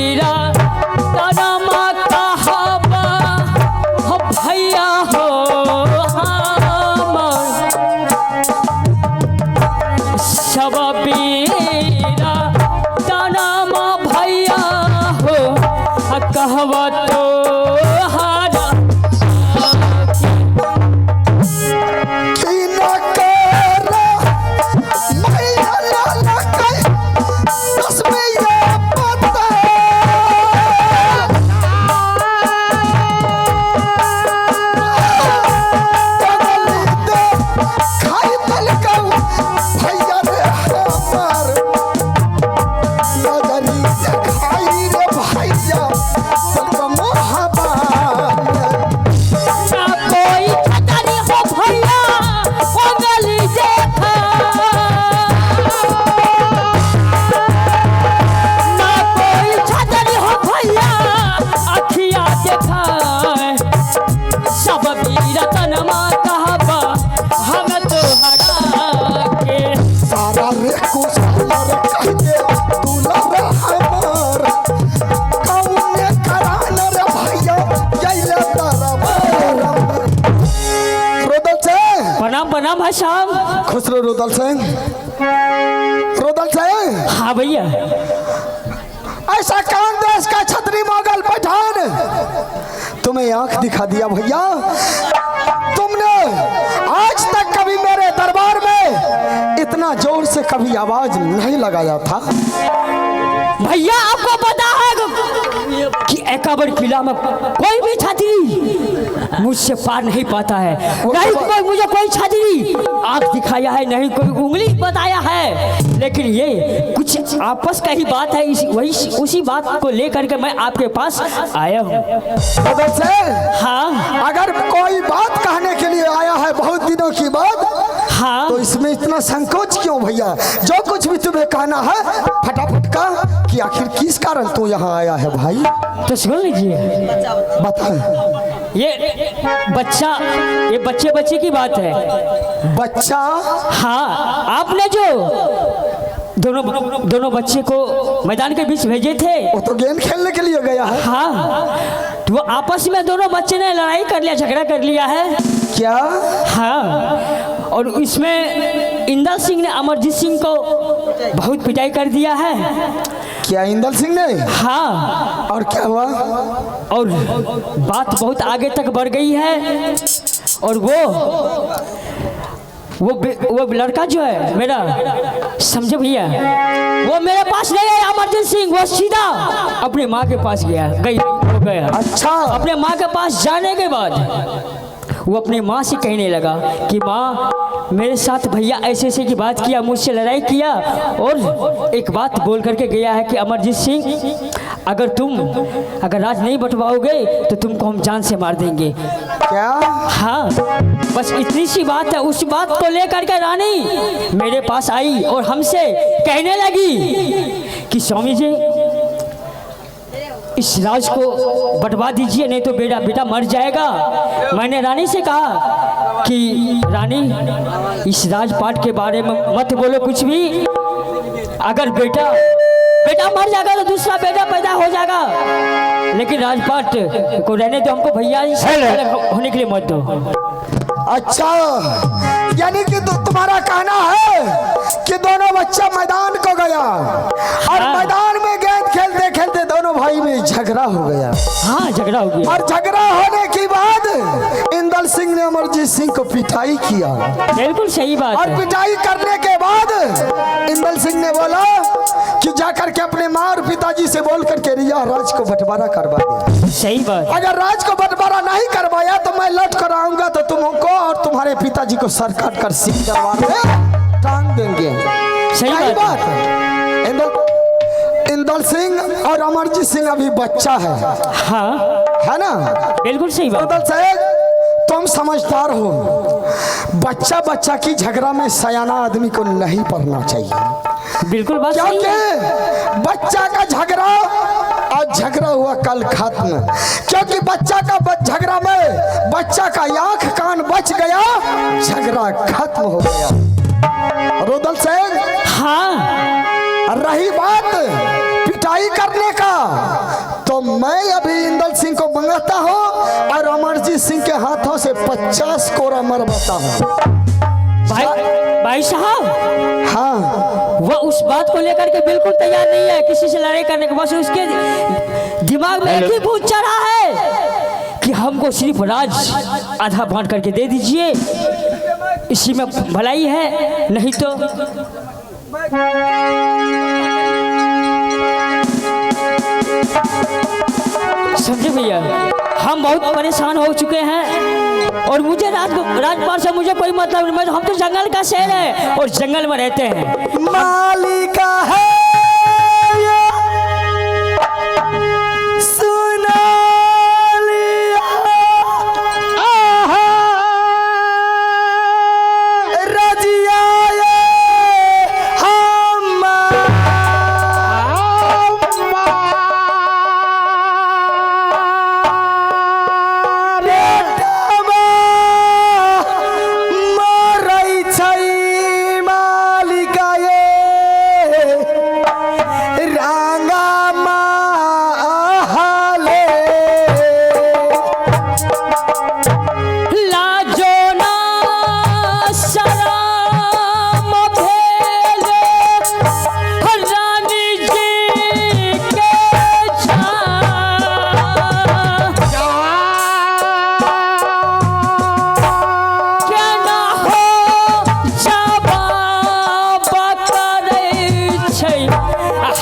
बीरा तनमा कहबा हो भैया हो सब बीरा तनमा भैया हो कहबा तो खुसरो रुदल सिंह। रुदल सिंह। हाँ भैया। ऐसा कौन देश का छतरी मोगल पठान तुम्हें आंख दिखा दिया भैया? तुमने आज तक कभी मेरे दरबार में इतना जोर से कभी आवाज नहीं लगाया था। भैया आपको पता है कि एकाबर किला में कोई भी छतरी मुझसे पार नहीं पाता है। नहीं कोई मुझे कोई छतरी आंख दिखाया है, नहीं कोई उंगली बताया है। लेकिन ये कुछ आपस का ही बात है, वही उसी बात को लेकर के मैं आपके पास आया हूँ। हाँ, अगर कोई बात कहने के लिए आया है बहुत दिनों की बात, हाँ, तो इसमें इतना संकोच क्यों भैया? जो कुछ भी तुम्हें कहना है फटाफट का कि आखिर किस कारण तू यहाँ आया है भाई? तो सुन लीजिए, बता। ये बच्चे की बात है। बच्चा? हाँ, आपने जो दोनों बच्चे को मैदान के बीच भेजे थे, वो तो गेंद खेलने के लिए गया है। हाँ, तो वो आपस में दोनों बच्चे ने लड़ाई कर लिया, झगड़ा कर लिया है क्या? हाँ, और इसमें इंदल सिंह ने अमरजीत सिंह को बहुत पिटाई कर दिया है। क्या इंदल सिंह ने? हाँ। और क्या हुआ? और बात बहुत आगे तक बढ़ गई है, और वो लड़का जो है मेरा, समझे भैया, वो मेरे पास नहीं आया अमरजीत सिंह, वो सीधा अपनी माँ के पास गया। अच्छा। अपने माँ के पास जाने के बाद वो अपनी माँ से कहने लगा कि माँ, मेरे साथ भैया ऐसे ऐसे की बात किया, मुझसे लड़ाई किया, और एक बात बोल करके गया है कि अमरजीत सिंह, अगर राज नहीं बंटवाओगे तो तुमको हम जान से मार देंगे। क्या? हाँ, बस इतनी सी बात है। उस बात को लेकर के रानी मेरे पास आई और हमसे कहने लगी कि स्वामी जी, इस राज को बंटवा दीजिए, नहीं तो बेटा मर जाएगा। मैंने रानी से कहा कि रानी, इस राजपाट के बारे में मत बोलो कुछ भी। अगर बेटा मर जाएगा तो दूसरा बेटा पैदा हो जाएगा, लेकिन राजपाट को रहने दो, हमको भैया होने के लिए मत दो। अच्छा, यानी कि तुम्हारा कहना है कि दोनों बच्चा मैदान को गया और मैदान में गेंद खेलते खेलते दोनों भाई में झगड़ा हो गया। हाँ, झगड़ा हो गया, और झगड़ा होने के बाद इंदल सिंह ने अमरजीत सिंह को पिटाई किया। बिल्कुल सही बात और है। पिटाई करने के बाद इंदल सिंह ने बोला कि जाकर के अपने माँ और पिताजी से बोल करके रिया राज को बंटवारा करवा दिया। सही बात। अगर राज को बंटवारा नहीं करवाया तो मैं लौट कर आऊंगा तो तुमको और तुम्हारे पिताजी को सर काट कर सिंह दरबार में टांग देंगे। सही बात है। इंदल सिंह और अमरजीत सिंह अभी बच्चा है। हाँ, है ना? बिल्कुल सही बात। इंदल साहब, तुम समझदार हो, बच्चा की झगड़ा में सयाना आदमी को नहीं पड़ना चाहिए। बिल्कुल बात सही है। क्योंकि बच्चा का झगड़ा आज झगड़ा हुआ कल खत्म, क्योंकि बच्चा का झगड़ा में बच्चा का आंख कान बच गया, झगड़ा खत्म हो गया। रुदल सिंह, हाँ, रही बात पिटाई करने का, मैं अभी इंदल सिंह को मंगाता हूँ और अमरजीत सिंह के हाथों से 50 कोड़ा मरवाता हूँ। भाई साहब, हाँ, वह उस बात को लेकर के बिल्कुल तैयार नहीं है किसी से लड़ाई करने के। बस उसके दिमाग में एक ही भूत चढ़ा है कि हमको सिर्फ राज आधा बांट करके दे दीजिए, इसी में भलाई है, नहीं तो समझे भैया, हम बहुत परेशान हो चुके हैं और मुझे राजपाट से मुझे कोई मतलब नहीं। हम तो जंगल का शेर है और जंगल में रहते हैं। मालिका है सुना लिया रजिया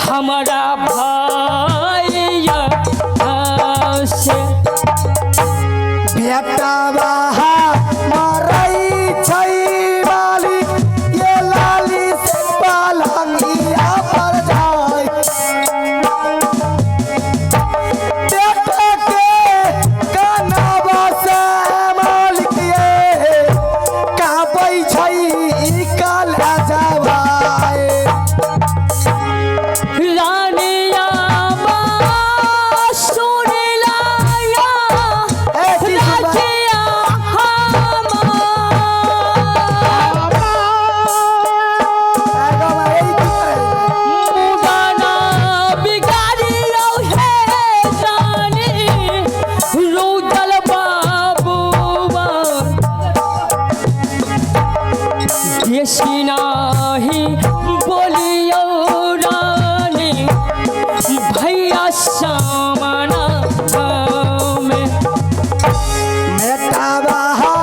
हमारा भाई से बेटा बहा मरई छै मालिक ये लाली से पालंगिया पर जाय बेटा के कनावा से मालिक ये काबै छै ई काल जावाय रानिया नहीं बोलियो रानी भैया सामना में बेटा बहा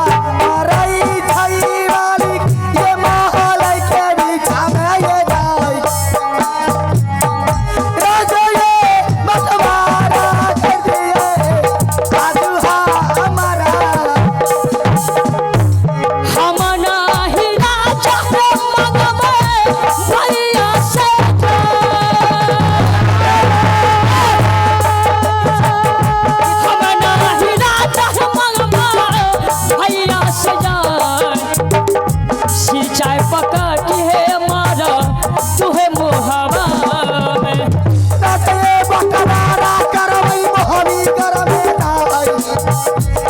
मरई छै मालिक ये महल के बीचा में ये जाय राजा ये मतवारा कर दिए आदुहा हमारा हम नहीं राजा मंगवे भैया से हम नहीं राजा मंगवे भैया से सिंचाई पकड़ के मारा तुहे मुहावा में राते बकवारा करवई मोहनी करमे नाय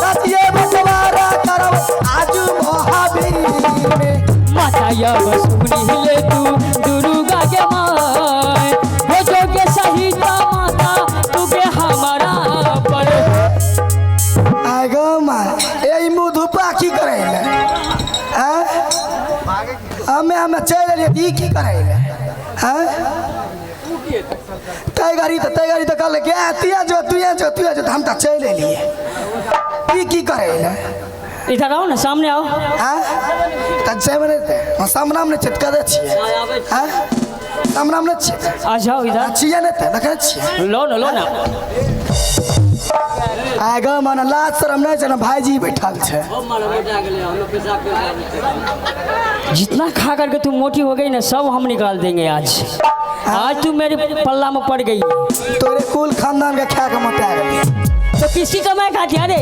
राते बकवारा करव आज मोहाबी में माता यब सुनी ले तू दुर्गा के माय हो जो के सही माता तुके हमारा पर आगो मा ए मुधुपा की करैले हैं हमें चल लिए ई की करैले हैं तय गाड़ी तो कल के तिया जो हम त चल लिए ई की करैले इधर आओ ना, सामने आओ। हैं त से बने सामने हमने चिटका दे छिए हैं सामने हमने छिए आ जाओ इधर। छिए ने त देखे छिए लो ना आगो मन लाज शरम नहीं छे ना भाईजी बैठल छे जितना खा करके तू मोटी हो गई ना सब हम निकाल देंगे आज तू मेरे पल्ला में पड़ गई। तोरे कुल खानदान के खा के मोटा गेली तो किसी का मैं खाती अरे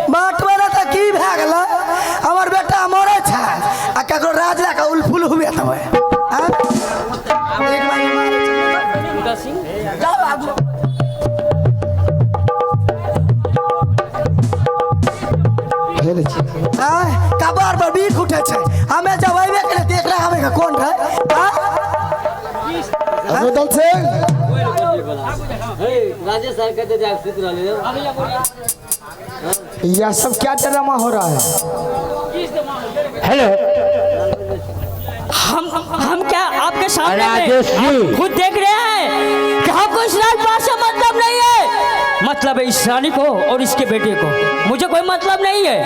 बात मेरा तो की भए गेल हमर बेटा मरे छै आ ककरो राज लए के उलफुल हुए तब एक बार मारे जाओ आगू कबर पर बीख उठे छै हमें जब अबे के देख रहे हमें बोले का कौन है? रुदल सिंह राजेश सर कहते थे सूत्र ले यह सब क्या ड्रामा हो रहा है? हेलो, हम क्या आपके सामने राजेश में जी। आप खुद देख रहे हैं कि हमको इस राजपाल से मतलब नहीं है। मतलब है इस रानी को और इसके बेटे को, मुझे कोई मतलब नहीं है।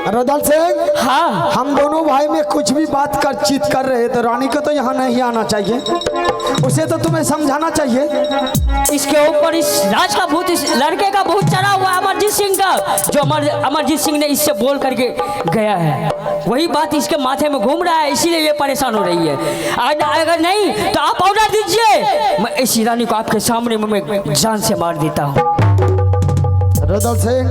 रुदल सिंह, हाँ, हम दोनों भाई में कुछ भी बात कर चित कर रहे तो रानी को तो यहाँ नहीं आना चाहिए, उसे तो तुम्हें समझाना चाहिए। इसके ऊपर इस राज का भूत, इस लड़के का भूत चढ़ा हुआ है, अमरजीत सिंह का, जो अमरजीत सिंह ने इससे बोल करके गया है। वही बात इसके माथे में घूम रहा है, इसीलिए ये परेशान हो रही है। अगर नहीं तो आप ऑर्डर दीजिए, मैं इस रानी को आपके सामने में जान से मार देता हूँ। रुदल सिंह,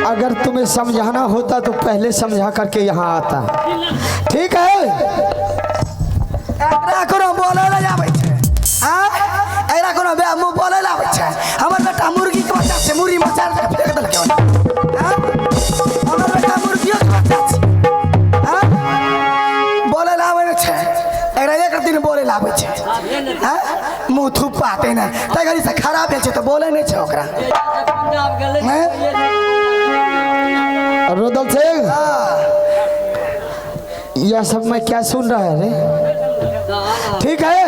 अगर तुम्हें समझाना होता तो पहले समझा करके यहाँ आता। ठीक है? एकरा कोनो बोले ना जावे छे। हां, एकरा कोनो बे मुंह बोले लावे छे। हमर बेटा मुर्गी के बच्चा से मुर्गी मचार के फेंक देल के। हां, हमर बेटा मुर्गियों के बच्चा छे। हां, बोले लावे छे। एकरा एक दिन बोले लावे छे। हां, मुंह थुपाते ना। त गरी से खराब है छे तो बोले नहीं छे ओकरा। रुदल सिंह, यह सब मैं क्या सुन रहा है रे? ठीक है?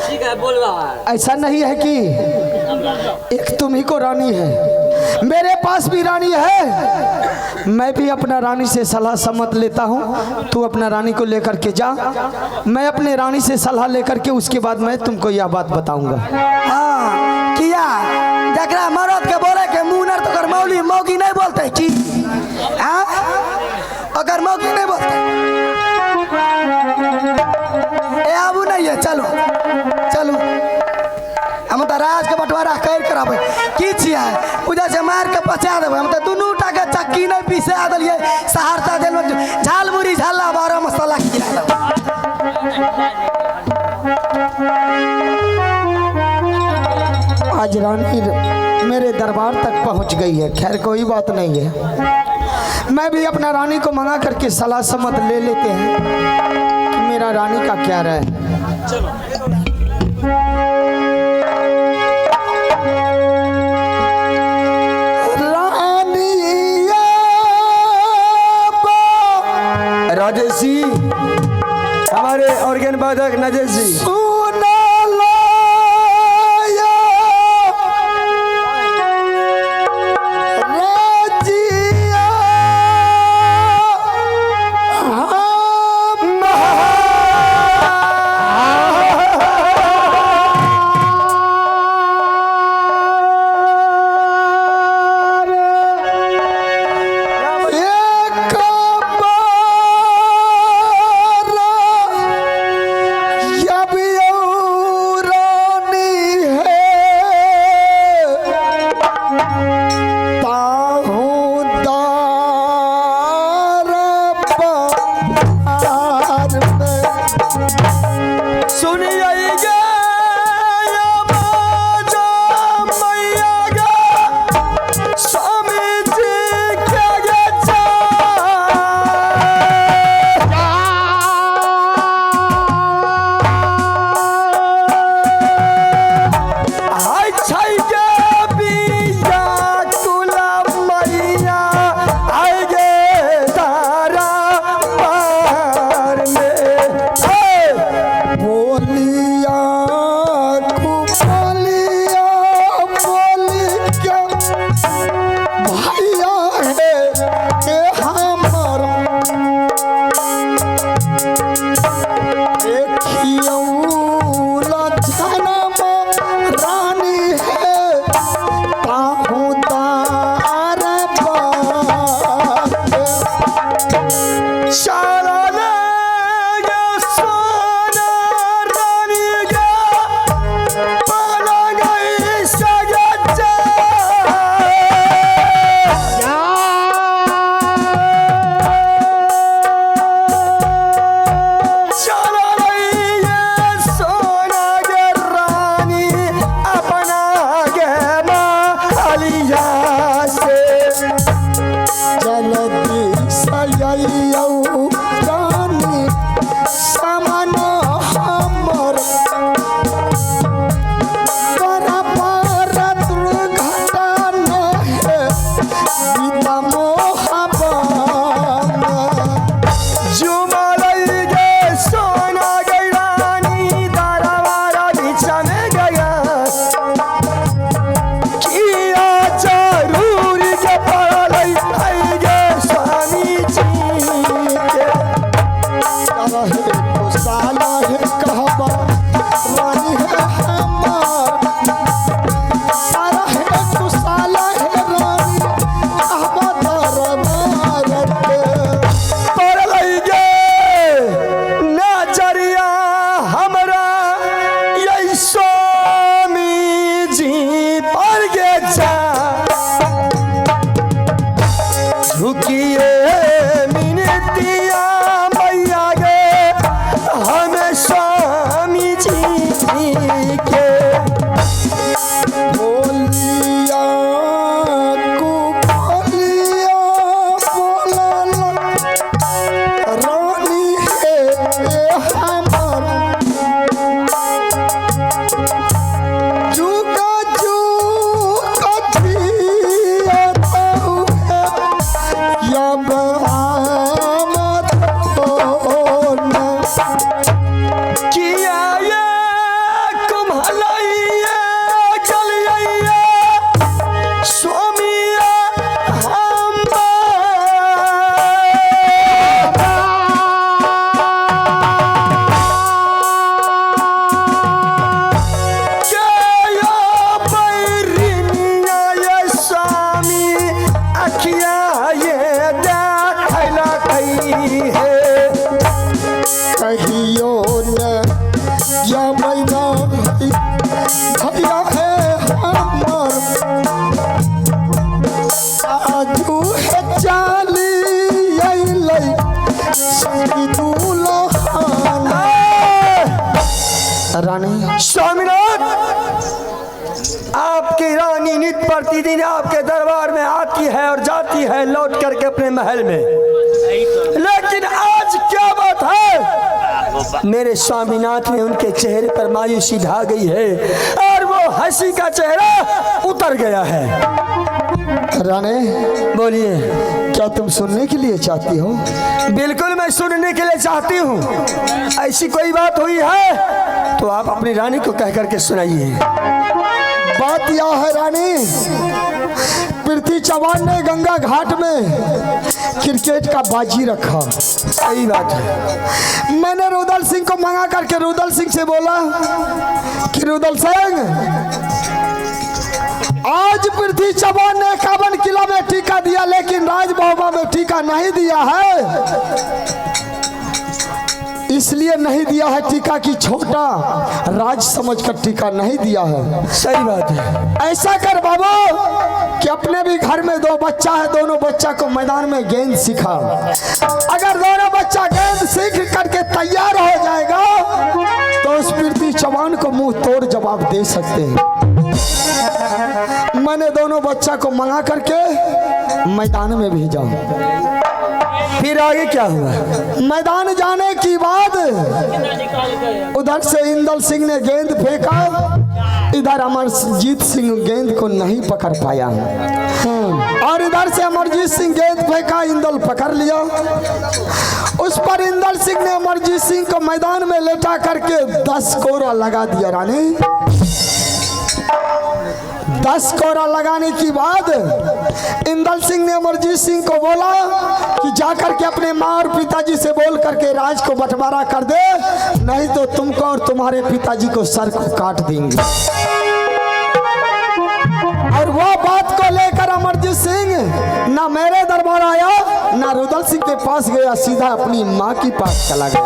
ठीक है, बोल रहा है। ऐसा नहीं है कि एक तुम ही को रानी है, मेरे पास भी रानी है। मैं भी अपना रानी से सलाह सम्मत लेता हूँ। तू अपना रानी को लेकर के जा, मैं अपने रानी से सलाह लेकर के उसके बाद मैं तुमको यह बात बताऊंगा। हाँ, किया जकरा मरद के बोले के मुंह नर तो कर मौली मौगी नहीं बोलते की। हाँ, अगर मौगी नहीं बोलते ए आबू नहीं है, चलो चलो हम तो राज के बंटवारा कर कराबे की छिया पूजा से मार के पचा देबे। हम तो दुनू टा के चक्की नहीं पीसे आ देलिए, सहरसा जेल में झाल मुरी झाला 12 मसाला खिला। आज रानी मेरे दरबार तक पहुंच गई है। खैर कोई बात नहीं है, मैं भी अपना रानी को मंगा करके सलाह सम्मत ले लेते हैं कि मेरा रानी का क्या राय है। राजेश जी, हमारे ऑर्गेन वादक नजेश जी। की दुल्हन। रानी स्वामीनाथ, आपकी रानी नित प्रतिदिन आपके दरबार में आती है और जाती है लौट करके अपने महल में, लेकिन आज क्या बात है, मेरे स्वामीनाथ ने उनके चेहरे पर मायूसी ढा गई है और वो हंसी का चेहरा उतर गया है। रानी बोलिए। क्या तुम सुनने के लिए चाहती हो? बिल्कुल मैं सुनने के लिए चाहती हूँ। ऐसी कोई बात हुई है तो आप अपनी रानी को कह करके सुनाइए। बात यह है रानी, पृथ्वी चौहान ने गंगा घाट में क्रिकेट का बाजी रखा। सही बात है। मैंने रुदल सिंह को मंगा करके रुदल सिंह से बोला कि रुदल सिंह, आज पृथ्वी चौहान ने 51 किला में टीका दिया, लेकिन राजभवन में टीका नहीं दिया है। इसलिए नहीं दिया है टीका की छोटा राज समझकर टीका नहीं दिया है। सही बात है। ऐसा कर बाबू कि अपने भी घर में 2 बच्चा है, दोनों बच्चा को मैदान में गेंद सिखा। अगर दोनों बच्चा गेंद सीख करके तैयार हो जाएगा तो उस पृथ्वी चौहान को मुंह तोड़ जवाब दे सकते हैं। मैंने दोनों बच्चा को मंगा करके मैदान में भेजा। फिर आगे क्या हुआ? मैदान जाने की बाद उधर से इंदल सिंह ने गेंद फेंका, इधर अमरजीत सिंह गेंद को नहीं पकड़ पाया और इधर से अमरजीत सिंह गेंद फेंका, इंदल पकड़ लिया। उस पर इंदल सिंह ने अमरजीत सिंह को मैदान में लेटा करके 10 कोरा लगा दिया। रानी 10 कोरा लगाने की बाद इंदल सिंह ने अमरजीत सिंह को बोला कि जाकर के अपने माँ और पिताजी से बोल करके राज को बंटवारा कर दे, नहीं तो तुमको और तुम्हारे पिताजी को सर को काट देंगे। और वो बात को लेकर अमरजीत सिंह ना मेरे दरबार आया ना रुदल सिंह के पास गया, सीधा अपनी माँ के पास चला गया।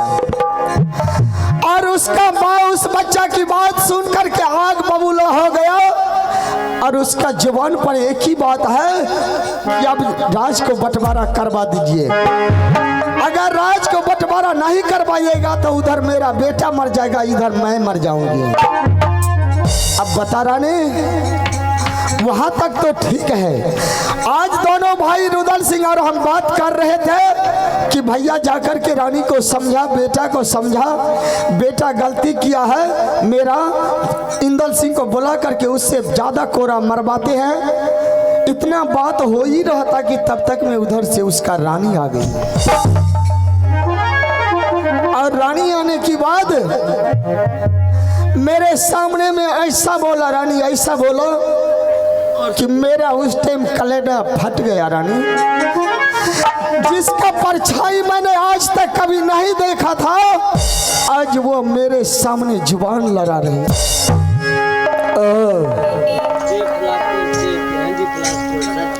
और उसका माँ उस बच्चा की बात सुन करके आग बबूला हो गया और उसका जुबान पर एक ही बात है कि अब राज को बंटवारा करवा दीजिए। अगर राज को बंटवारा नहीं करवाइएगा तो उधर मेरा बेटा मर जाएगा, इधर मैं मर जाऊंगी। अब बता रानी, वहां तक तो ठीक है। आज दोनों भाई रुदल सिंह और हम बात कर रहे थे कि भैया जाकर के रानी को समझा, बेटा को समझा, बेटा गलती किया है मेरा। इंदल सिंह को बुला करके उससे ज्यादा कोरा मरवाते हैं। इतना बात हो ही रहा था कि तब तक में उधर से उसका रानी आ गई। और रानी आने की बाद मेरे सामने में ऐसा बोला, रानी ऐसा बोला कि मेरा उस टाइम कलेजा फट गया। रानी जिसका परछाई मैंने आज तक कभी नहीं देखा था, आज वो मेरे सामने जुबान लड़ा रही।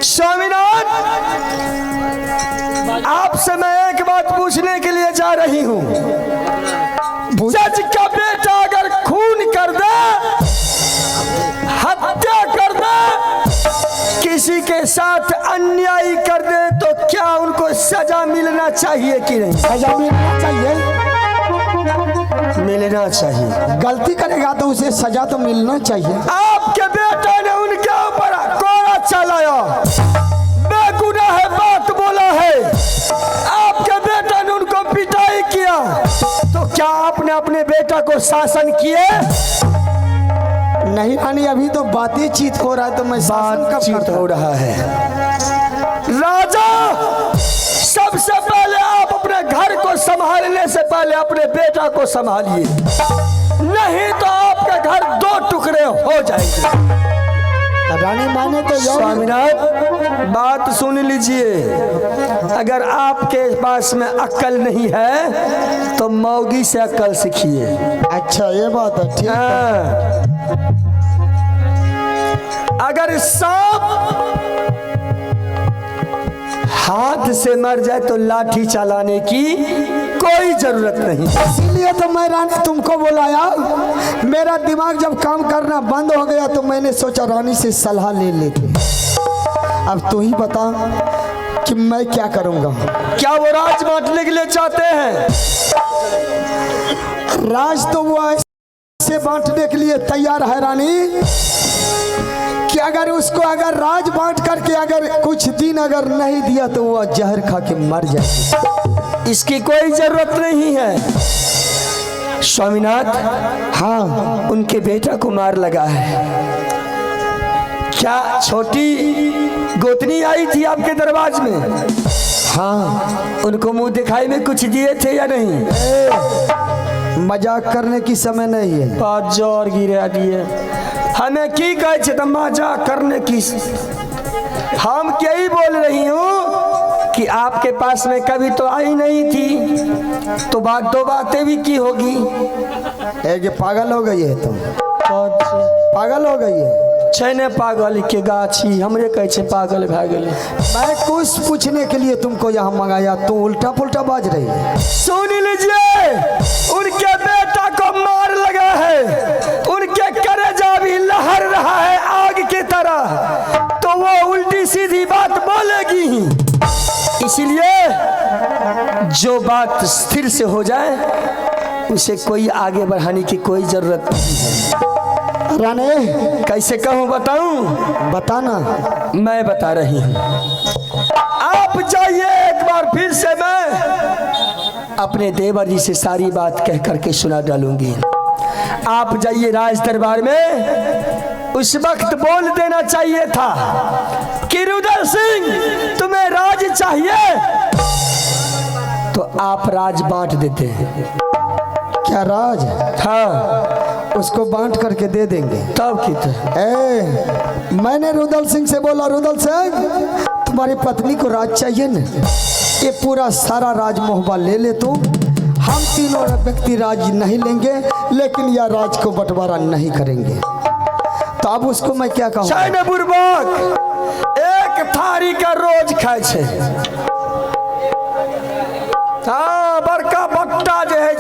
स्वामीनाथ, आपसे मैं एक बात पूछने के लिए जा रही हूँ। जज का बेटा अगर खून कर दे, हत्या कर दे, किसी के साथ अन्याय कर दे, तो क्या उनको सजा मिलना चाहिए कि नहीं? सजा मिलना चाहिए, मिलना चाहिए। गलती करेगा तो उसे सजा तो मिलना चाहिए। आपके बेटे ने उनके ऊपर कोड़ा चलाया, बेगुनाह बात बोला है, आपके बेटे ने उनको पिटाई किया, तो क्या आपने अपने बेटा को शासन किए? नहीं रानी, अभी तो बातें चीत हो रहा है, तो मैं बातचीत हो रहा है। राजा, सबसे पहले आप अपने घर को संभालने से पहले अपने बेटा को संभालिए, नहीं तो आपके घर 2 टुकड़े हो जाएंगे। रानी माने तो स्वामीनाथ, बात सुन लीजिए। अगर आपके पास में अक्ल नहीं है तो मौगी से अक्ल सीखिए। अच्छा ये बात है, ठीक है। अगर सांप हाथ से मर जाए तो लाठी चलाने की कोई जरूरत नहीं। इसीलिए तो मैं रानी तुमको बुलाया। मेरा दिमाग जब काम करना बंद हो गया तो मैंने सोचा रानी से सलाह ले लेते। अब तू ही बता कि मैं क्या करूंगा। क्या वो राज बांटने के लिए चाहते हैं? राज तो वो ऐसे बांटने के लिए तैयार है रानी कि अगर उसको अगर राज बांट करके अगर कुछ दिन अगर नहीं दिया तो वो जहर खा के मर जाए। इसकी कोई जरूरत नहीं है स्वामीनाथ। हाँ, उनके बेटा को मार लगा है। क्या छोटी गोतनी आई थी आपके दरबार में? हाँ, उनको मुंह दिखाई में कुछ दिए थे या नहीं? मजाक करने की समय नहीं है। बात जोर गिरा दिए हमें की कहे थे मजाक करने की। हम क्या ही बोल रही हूँ कि आपके पास में कभी तो आई नहीं थी तो बात दो बातें भी की होगी। ये पागल हो गई है तुम, पागल हो गई है। छैने पागल के गाछी हमरे कहे छे पागल भा गेले। मैं कुछ पूछने के लिए तुमको यहाँ मंगाया तो उल्टा पुल्टा बाज रही है। सुन लीजिए, उनके बेटा को मार लगा है, उनके कलेजा भी लहर रहा है आग की तरह, तो वो उल्टी सीधी बात बोलेगी ही। इसीलिए जो बात स्थिर से हो जाए उसे कोई आगे बढ़ाने की कोई जरूरत नहीं है। रानी कैसे कहूँ बताऊं? बताना। मैं बता रही हूँ। आप जाइए एक बार फिर से, मैं अपने देवर जी से सारी बात कह करके सुना डालूंगी। आप जाइए राज दरबार में, उस वक्त बोल देना चाहिए था कि रुद्र सिंह तुम्हें राज चाहिए तो आप राज बांट देते हैं। क्या राज? हाँ, उसको बांट करके दे देंगे। तब कितना मैंने रुदल सिंह से बोला, रुदल सिंह तुम्हारी पत्नी को राज चाहिए न, ये पूरा सारा राज मोहबा ले ले तुम। हम तीनों व्यक्ति राज नहीं लेंगे लेकिन यह राज को बंटवारा नहीं करेंगे। तो अब उसको मैं क्या कहूँ? चाइना बुर्बक एक थारी का रोज खाए छे। हाँ, बड़का बट्टा जो है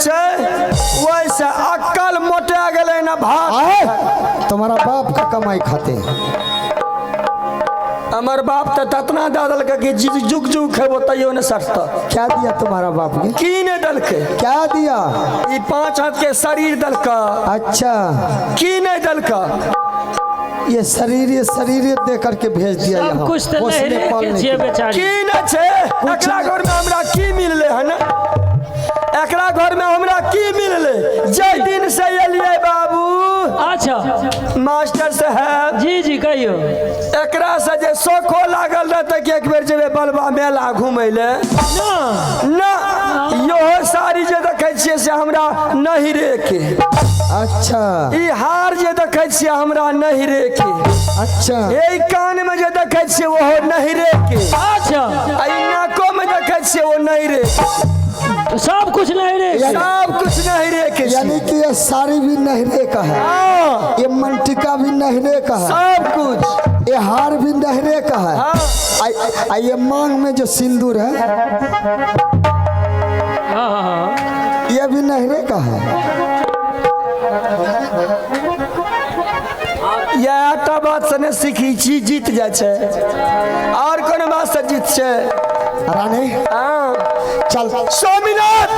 वैसे अक्कल मोटा गले ना भाग। तुम्हारा बाप का कमाई खाते हैं। हमार बाप तो ततना दादल का कि जुग जुग है वो तैयो न सटता। क्या दिया तुम्हारा बाप ने? की ने दल के क्या दिया? ये 5 हाथ के शरीर दल का। अच्छा, की ने दल का ये शरीर दे करके भेज दिया यहाँ। कुछ तो नहीं के बेचारी की न छे एकरा घर में हमरा की मिलले है ना? एकरा घर में हमरा की मिलले? जय दिन से एलिए बाबू। अच्छा मास्टर साहब जी जी कहियो। एकरा से जे सोखो लागल रहते कि एक बेर जेबे बलबा मेला घूमे ले ना यो सारी जे देखे छिए से हमरा नहीं रे के। अच्छा, ई हार जे देखे छिए हमरा नहीं रे के। अच्छा, ए कान में जे देखे छिए वो नहीं रे के। अच्छा, आई नाको में देखे छिए वो नहीं रे, सब कुछ नहीं रे, सब कुछ नहीं रे के। यानी कि ये साड़ी भी नहरे का है, ये मंटिका भी नहरे का है, सब कुछ, ये हार भी नहरे का है। हाँ। ये मांग में जो सिंदूर है ये भी नहरे का है। ये आटा बात से ने सीखी छी जीत जाए छे और कौन बात से जीत छे रानी हाँ। चल स्वामीनाथ,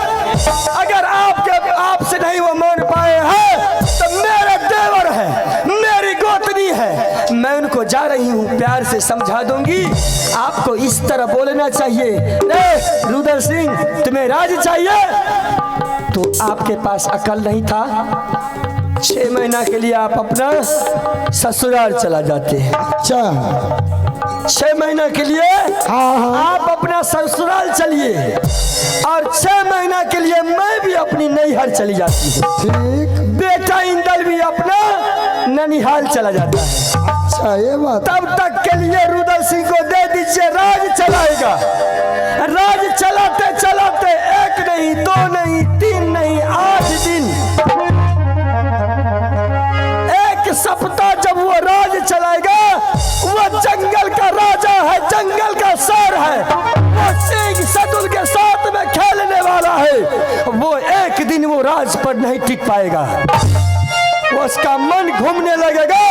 अगर आपसे नहीं वो मान पाए हैं तो मेरे देवर है, मेरी गोतनी है, मैं उनको जा रही हूँ प्यार से समझा दूंगी। आपको इस तरह बोलना चाहिए, रुद्र सिंह तुम्हें राज चाहिए तो आपके पास अकल नहीं था। 6 महीना के लिए आप अपना ससुराल चला जाते हैं। अच्छा, 6 महीना के लिए आप अपना ससुराल चलिए और 6 महीना के लिए मैं भी अपनी नैहर चली जाती हूँ। ठीक। बेटा इंदल भी अपना ननिहाल चला जाता है। अच्छा, ये बात। तब तक के लिए रुद्र सिंह को दे दीजिए, राज चलाएगा। राज चलाते चलाते 1 नहीं 2 नहीं 3 नहीं 8 दिन, 1 सप्ताह जब वो राज चलाएगा, वो जंगल का राजा है, जंगल का शेर है, वो सिंह सदुल के साथ में खेलने वाला है। वो 1 दिन वो राज पर नहीं टिक पाएगा, उसका मन घूमने लगेगा,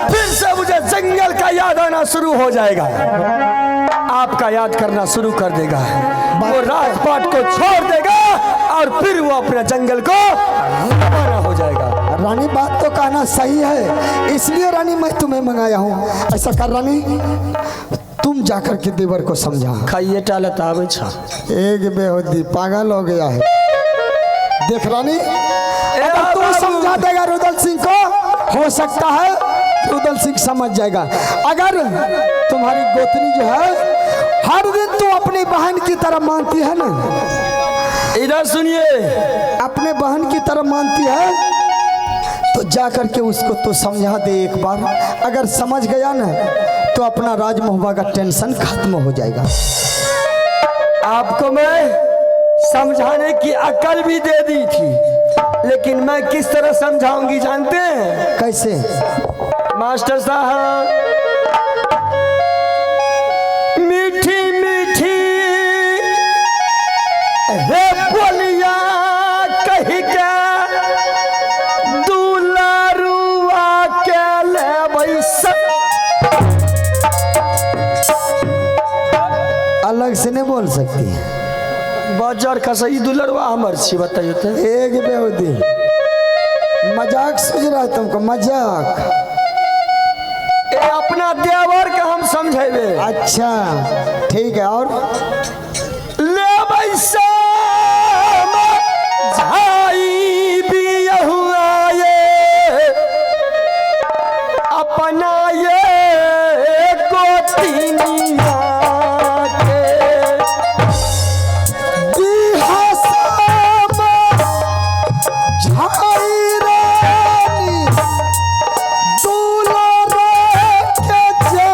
फिर से मुझे जंगल का याद आना शुरू हो जाएगा। आपका याद करना शुरू कर देगा। वो राजपाट को छोड़ देगा और फिर वो अपने जंगल को रवाना हो जाएगा। रानी बात तो कहना सही है, इसलिए रानी मैं तुम्हें मंगाया हूँ। ऐसा कर रानी, तुम जाकर के देवर को समझा। खाइए टालत आवे छा एक बेहूदी पागल हो गया है। देख रानी, अगर तू समझा देगा रुदल सिंह को, हो सकता है रुदल सिंह समझ जाएगा। अगर तुम्हारी गोतनी जो है हर दिन तू अपनी बहन की तरह मानती है ना, इधर सुनिए, अपने बहन की तरह मानती है, तो जाकर के उसको तो समझा दे एक बार। अगर समझ गया ना तो अपना राज मोहब्बत का टेंशन खत्म हो जाएगा। आपको मैं समझाने की अकल भी दे दी थी, लेकिन मैं किस तरह समझाऊंगी जानते हैं? कैसे? मास्टर साहब, मीठी मीठी हे बोलिया कही के दुलारुआ के ले बैसा। अलग से नहीं बोल सकती है। बाजार का सही दुलरवा हमर छी, बताइए तो। एक बेहूदी मजाक सूझ रहा है तुमको? मजाक? ए अपना देवर के हम समझेबे। अच्छा ठीक है। और ले बैसा झाई भी हुआ ये अपना ये गोतिनिया के झाई रानी दुलारे के जे।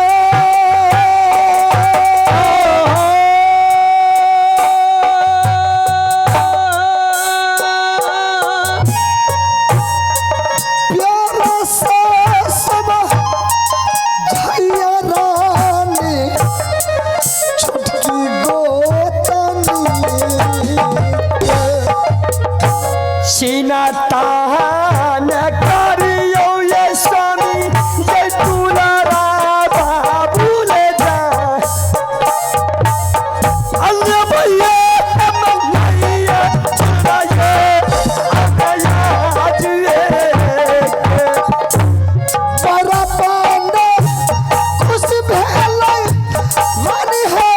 प्यारा सा सुबह झाइया रानी छुटकी गोतनी सीना तान करियो ये स्वामी, ये दुलारा बाबू ले जा। अल्लाह भैया भैया भैया आज ये बड़ा पाना खुश भेलै मन है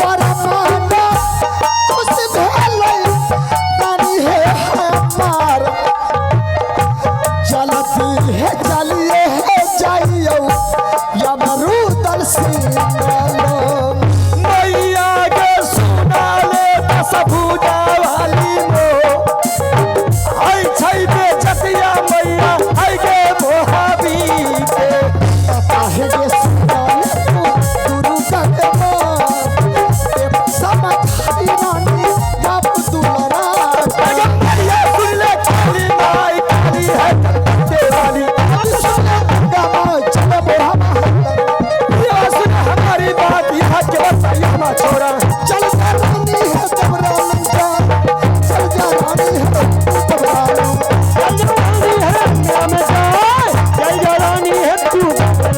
बड़ा पाना खुश भेलै मन है हमार। चलती है चलिए है जाइयो यमरुदल सिंह मैया के सुना ले सबूजा वाली मो आई छै बेचतिया मैया आई गे मोहाबी के। काहे के सुनाले गुरु का के समझाई रानी जब दुलरा। अगर मैया सुन ले काली माई काली है देवाली। चलो बोहा ये सुन हमारी बात, यहाँ के बताइए हमारा छोरा। चल रानी है तबरा लंका, चल जा रानी है तबरा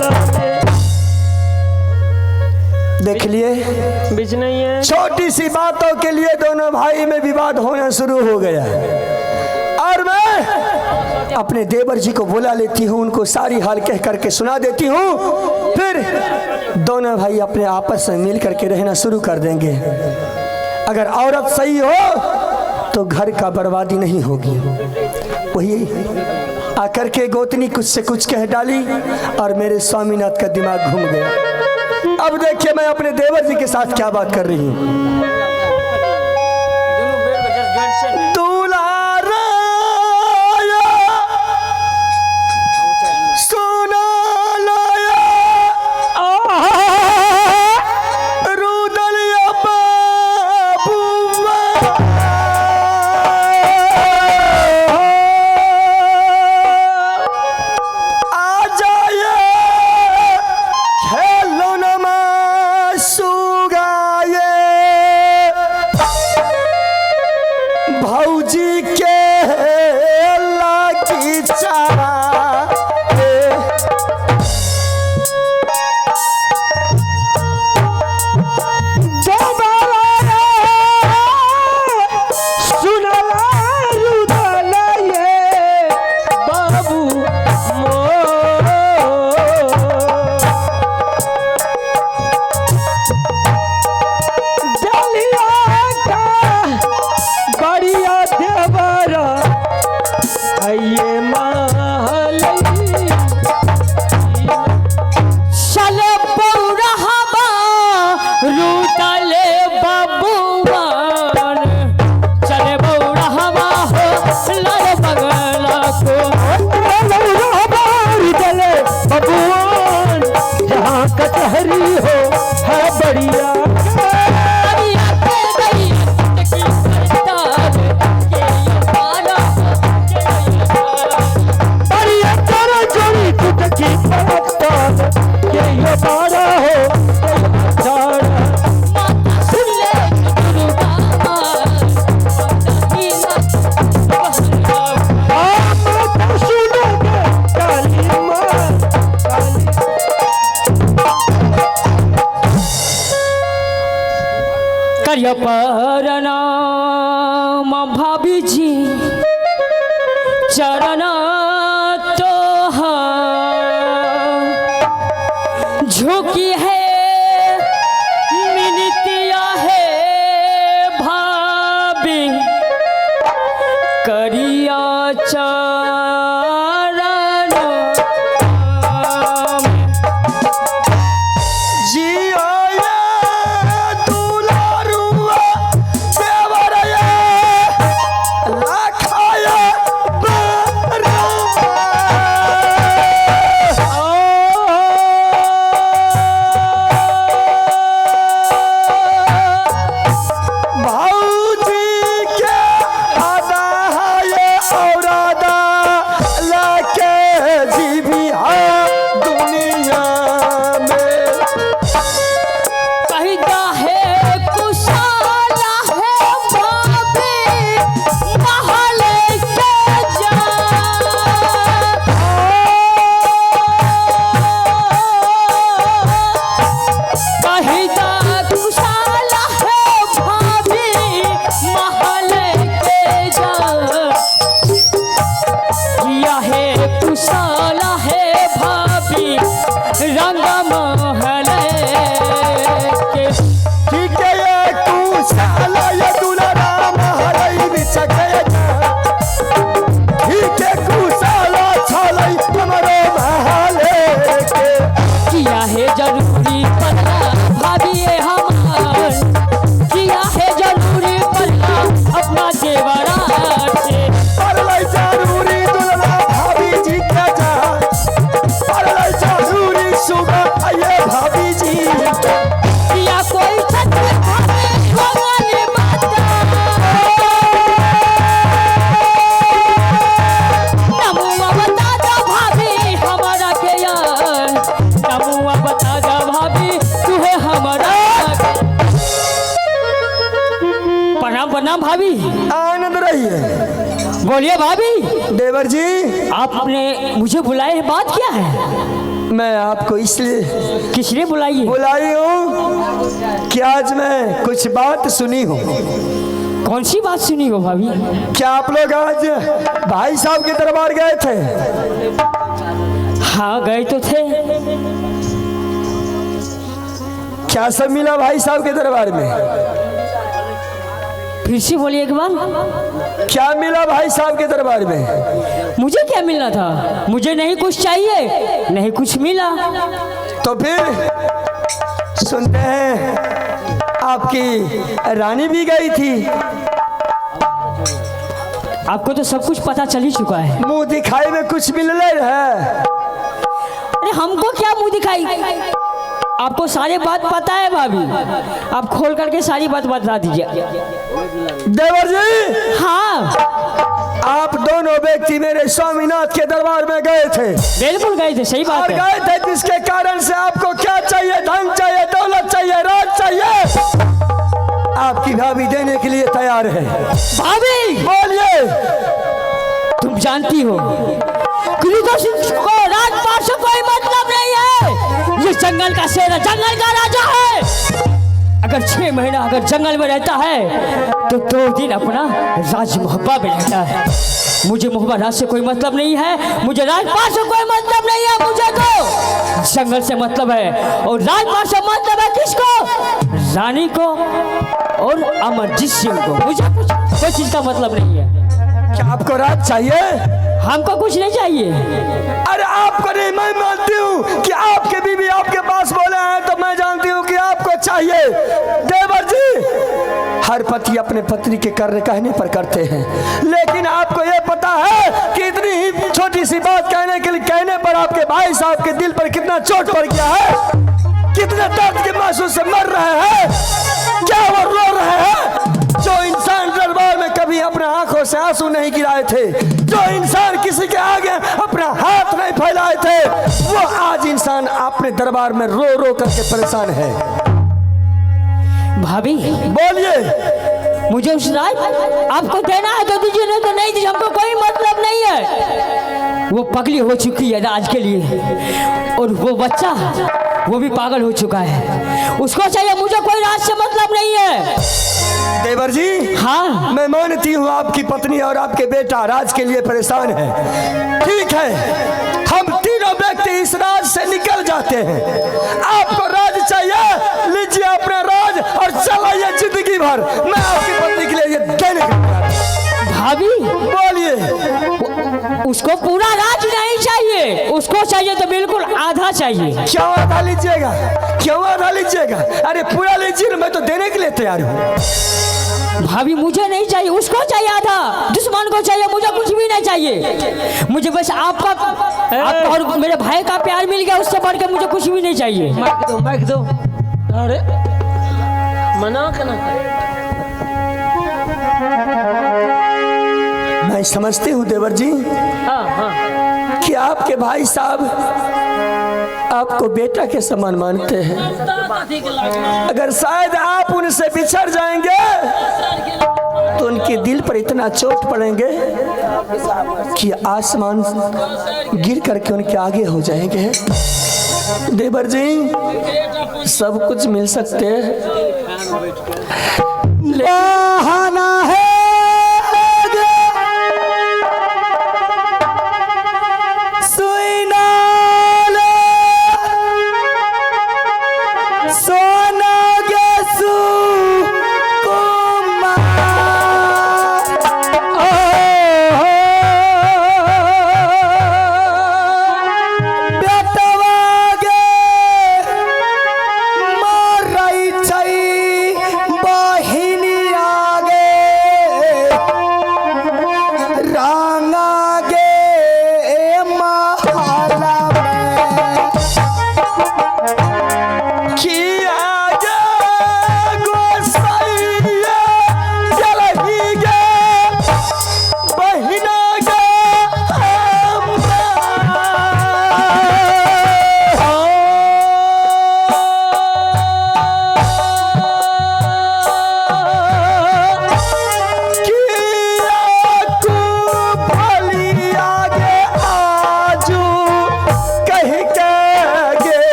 देख लिए, बीच नहीं है। छोटी सी बातों के लिए दोनों भाई में विवाद होना शुरू हो गया। और मैं अपने देवर जी को बुला लेती हूँ, उनको सारी हाल कह करके सुना देती हूँ, फिर दोनों भाई अपने आपस में मिल करके रहना शुरू कर देंगे। अगर औरत सही हो तो घर का बर्बादी नहीं होगी। वही आकर के गोतनी कुछ से कुछ कह डाली और मेरे स्वामीनाथ का दिमाग घूम गया। अब देखिए मैं अपने देवर जी के साथ क्या बात कर रही हूँ। मेरी हो है बढ़िया बढ़िया तेरा जोड़ी टुटकी पड़ताल के ये बारा हो करिया परनाम भाभी जी चरण तो झुकी है मिनतिया है भाभी करिया चरण जी आया दुलारुआ देवरया लाखाया भाऊजी के आदा है औरादा लाके जीवी है दुनिया में कहता है कुशाला है भाभी महल के जा कहता कुशाला है भाभी महल के जा किया है कुशाला है भाभी रंग महल के ठीक है ये कुशाला ये दुलारा महरई बिचके ठीक है कुशाला छलई हमरो महले के किया है जरूरी पल्ला भाभी ये हमार किया है जरूरी पल्ला अपना जेवरा से परलै जरूरी दुलारा भाभी जी के जा परलै जरूरी सुबह आइए भाभी जी किया कोई छत्र भाभी भगवान माता नमुआ बता दो भाभी हमारा के यार नमुआ बता दो भाभी तू है हमारा प्रणाम प्रणाम भाभी आनंद रहिए बोलिए भाभी देवर जी आपने मुझे बुलाए है बात क्या है मैं आपको इसलिए किसने बुलाई है बुलाई हूँ कि आज मैं कुछ बात सुनी हूँ कौन सी बात सुनी हो भाभी क्या आप लोग आज भाई साहब के दरबार गए थे हाँ गए तो थे क्या सब मिला भाई साहब के दरबार में फिर से बोलिए एक बार क्या मिला भाई साहब के दरबार में मुझे क्या मिलना था मुझे नहीं कुछ चाहिए नहीं कुछ मिला तो फिर सुनते हैं आपकी रानी भी गई थी आपको तो सब कुछ पता चल ही चुका है मुंह दिखाई में कुछ मिल रहा है अरे हमको क्या मुंह दिखाई आपको सारी बात पता है भाभी आप खोल करके सारी बात बता दीजिए देवर जी हाँ आप दोनों व्यक्ति मेरे स्वामीनाथ के दरबार में गए थे बिल्कुल गए थे सही बात और है गए थे जिसके कारण से आपको क्या चाहिए धन चाहिए दौलत चाहिए राज चाहिए आपकी भाभी देने के लिए तैयार है भाभी बोलिए तुम जानती हो को राजपाट से कोई मतलब नहीं है ये जंगल का शेर है जंगल का राजा है अगर 6 महीना अगर जंगल में रहता है तो 2 दिन अपना राज मोहब्बा में रहता है मुझे मोहब्बा राज से कोई मतलब नहीं है मुझे राजपाट से कोई मतलब नहीं है मुझे तो जंगल से मतलब है और राजपाट से मतलब है किसको रानी को और अमरजीत सिंह को मुझे कोई चीज का मतलब नहीं है क्या आपको राज चाहिए हमको कुछ नहीं चाहिए अरे आपको नहीं मैं मानती हूँ कि आपके बीवी आपके पास बोले हैं तो मैं जानती हूँ कि आपको चाहिए देवर जी हर पति अपने पत्नी के कहने पर करते हैं लेकिन आपको ये पता है कि इतनी ही छोटी सी बात कहने पर आपके भाई साहब के दिल पर कितना चोट पड़ गया है कितने दर्द के महसूस से मर रहे हैं, क्या वो रो रहे हैं? जो इंसान दरबार में कभी अपने आंखों से आंसू नहीं गिराए थे, जो इंसान किसी के आगे अपना हाथ नहीं फैलाए थे, वो आज इंसान अपने दरबार में रो रो करके परेशान है। भाभी बोलिए। मुझे उस रात आपको देना है तो दीजिए, नहीं तो नहीं दीजिए, हमको कोई मतलब नहीं है। वो पगली हो चुकी है राज के लिए, और वो बच्चा वो भी पागल हो चुका है, उसको चाहिए, मुझे कोई राज से मतलब नहीं है। देवर जी, हाँ मैं मानती हूँ आपकी पत्नी और आपके बेटा राज के लिए परेशान है। ठीक है, हम तीनों व्यक्ति इस राज से निकल जाते हैं। आपको राज चाहिए, लीजिए अपना राज और चलाइए जिंदगी भर। मैं आपकी पत्नी के लिए ये देने के लिए। भाभी बोलिए। उसको पूरा राज नहीं चाहिए, उसको चाहिए तो बिल्कुल आधा चाहिए। क्यों आधा लीजिएगा, क्यों आधा लीजिएगा? अरे पूरा लीजिए, मैं तो देने के लिए तैयार हूँ। भाभी मुझे नहीं चाहिए, उसको चाहिए आधा, दुश्मन को चाहिए, मुझे कुछ भी नहीं चाहिए। मुझे बस आपका और मेरे भाई का प्यार मिल गया, उससे बढ़ के मुझे कुछ भी नहीं चाहिए। माइक दो। अरे मना करना। मैं समझती हूँ देवर जी हाँ। कि आपके भाई साहब आपको बेटा के समान मानते हैं। अगर शायद आप उनसे बिछड़ जाएंगे तो उनके दिल पर इतना चोट पड़ेंगे कि आसमान गिर करके उनके आगे हो जाएंगे। देवर जी, सब कुछ मिल सकते हैं, बहाना है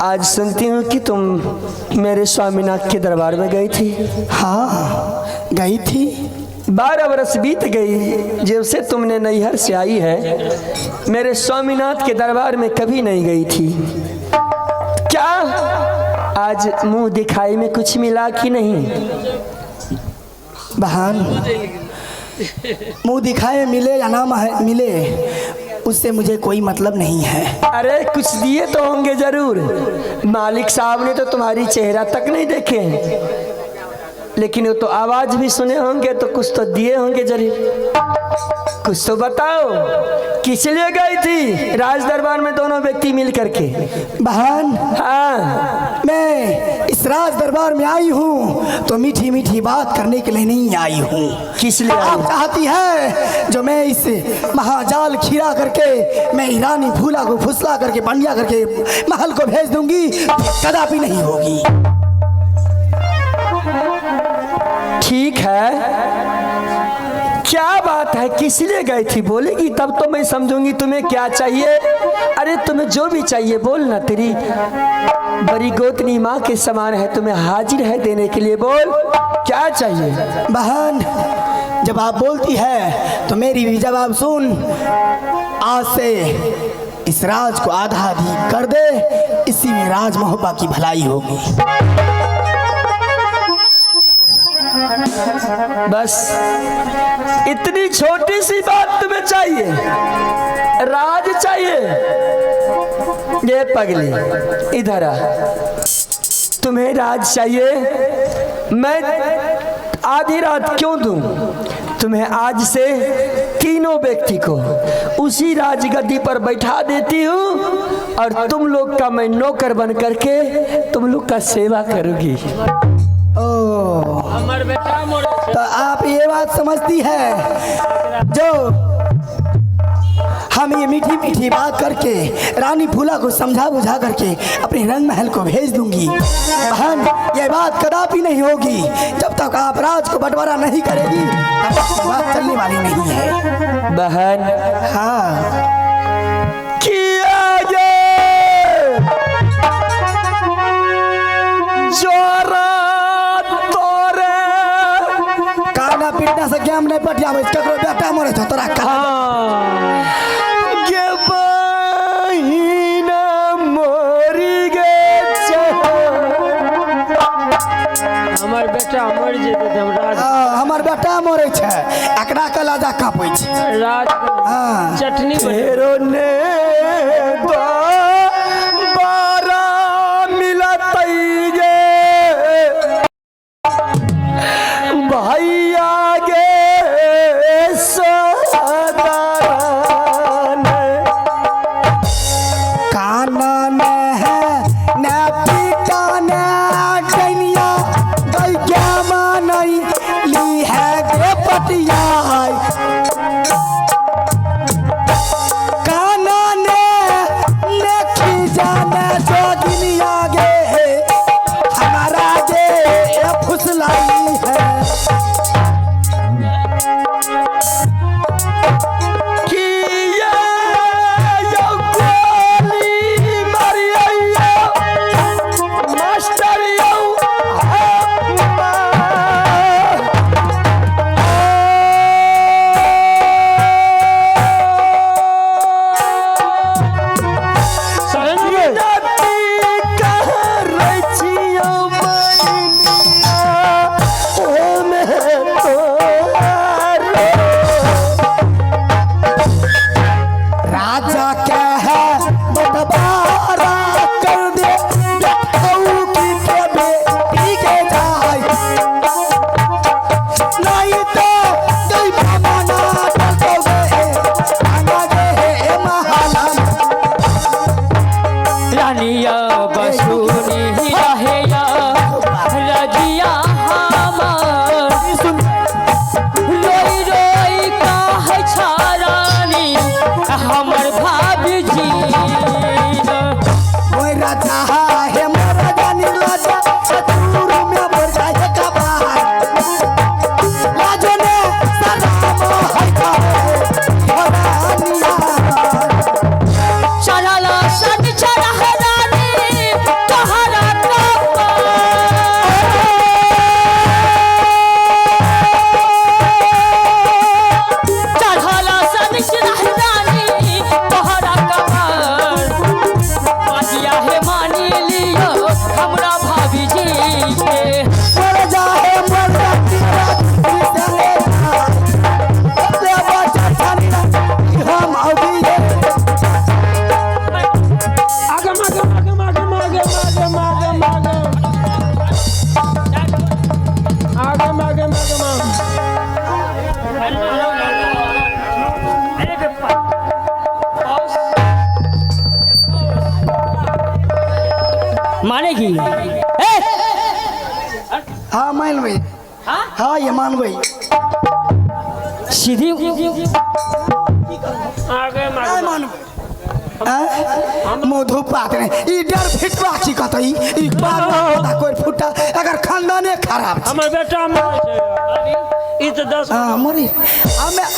आज सुनती हूँ कि तुम मेरे स्वामीनाथ के दरबार में गई थी। हाँ गई थी। 12 वर्ष बीत गई जब से तुमने नैहर से आई है, मेरे स्वामीनाथ के दरबार में कभी नहीं गई थी। क्या आज मुंह दिखाई में कुछ मिला कि नहीं? बहन, मुंह दिखाए मिले या ना मिले उससे मुझे कोई मतलब नहीं है। अरे कुछ दिए तो होंगे जरूर, मालिक साहब ने तो तुम्हारी चेहरा तक नहीं देखे हैं। लेकिन वो तो आवाज भी सुने होंगे तो कुछ तो दिए होंगे जरूर। कुछ तो बताओ, किस लिए गई थी राज दरबार में दोनों व्यक्ति मिल करके? बहन, हाँ, मैं इस राज दरबार में आई हूँ तो मीठी मीठी बात करने के लिए नहीं आई हूँ। किस लिए आई? आप चाहती है जो मैं इस महाजाल खीरा करके मैं रानी फूला को फुसला करके बंडिया करके महल को भेज दूंगी, कदापि नहीं होगी। ठीक है, क्या बात है, किस लिए गई थी बोलेगी तब तो मैं समझूंगी तुम्हें क्या चाहिए। अरे तुम्हें जो भी चाहिए बोल ना, तेरी बड़ी गोतनी माँ के समान है, तुम्हें हाजिर है देने के लिए। बोल क्या चाहिए। बहन, जब आप बोलती है तो मेरी भी जवाब सुन। आज से इस राज को आधा आधी कर दे, इसी में राज मोहब्बा की भलाई होगी। बस इतनी छोटी सी बात तुम्हें चाहिए, राज चाहिए। ये पगली इधर आ, तुम्हें राज चाहिए, मैं आधी रात क्यों दूं? तुम्हें आज से तीनों व्यक्ति को उसी राजगद्दी पर बैठा देती हूँ और तुम लोग का मैं नौकर बन करके तुम लोग का सेवा करूंगी। हमार बेटा मोरे तो आप ये बात समझती है जो हम ये मीठी मीठी बात करके रानी फूला को समझा बुझा करके अपने रंग महल को भेज दूंगी। बहन, ये बात कदापि नहीं होगी जब तक आप राज को बंटवारा नहीं करेगी, तब तक बात चलने वाली नहीं है। बहन, हाँ, पिटना से क्या नहीं पटिया ककरो बेटा मरे छ तोरा का। गे बहिना मोरी गे हमार बेटा मर जेते त हम राज हमर बेटा मरे छ, एकरा के लाजा कापै छ। राज हां, चटनी फेरो ने दो बारा मिलतई गे भैया गे सदारान काना ने है ना पिता ने डनिया गई क्या मानई ली है गे पटिया। काना ने खींचाने जोगिनिया गे हमारा गे फुसलाई है। मानेगी? हाँ मानबै। हाँ ये मानबै। सीधी आगे नहीं मानबै। मुँह पात नहीं ई डर फिटवा की कहतई ई बात ना कोई फुटा अगर खानदाने खराब छै। हमर बेटा मरे छै ई तो 10 हाँ मरी हमें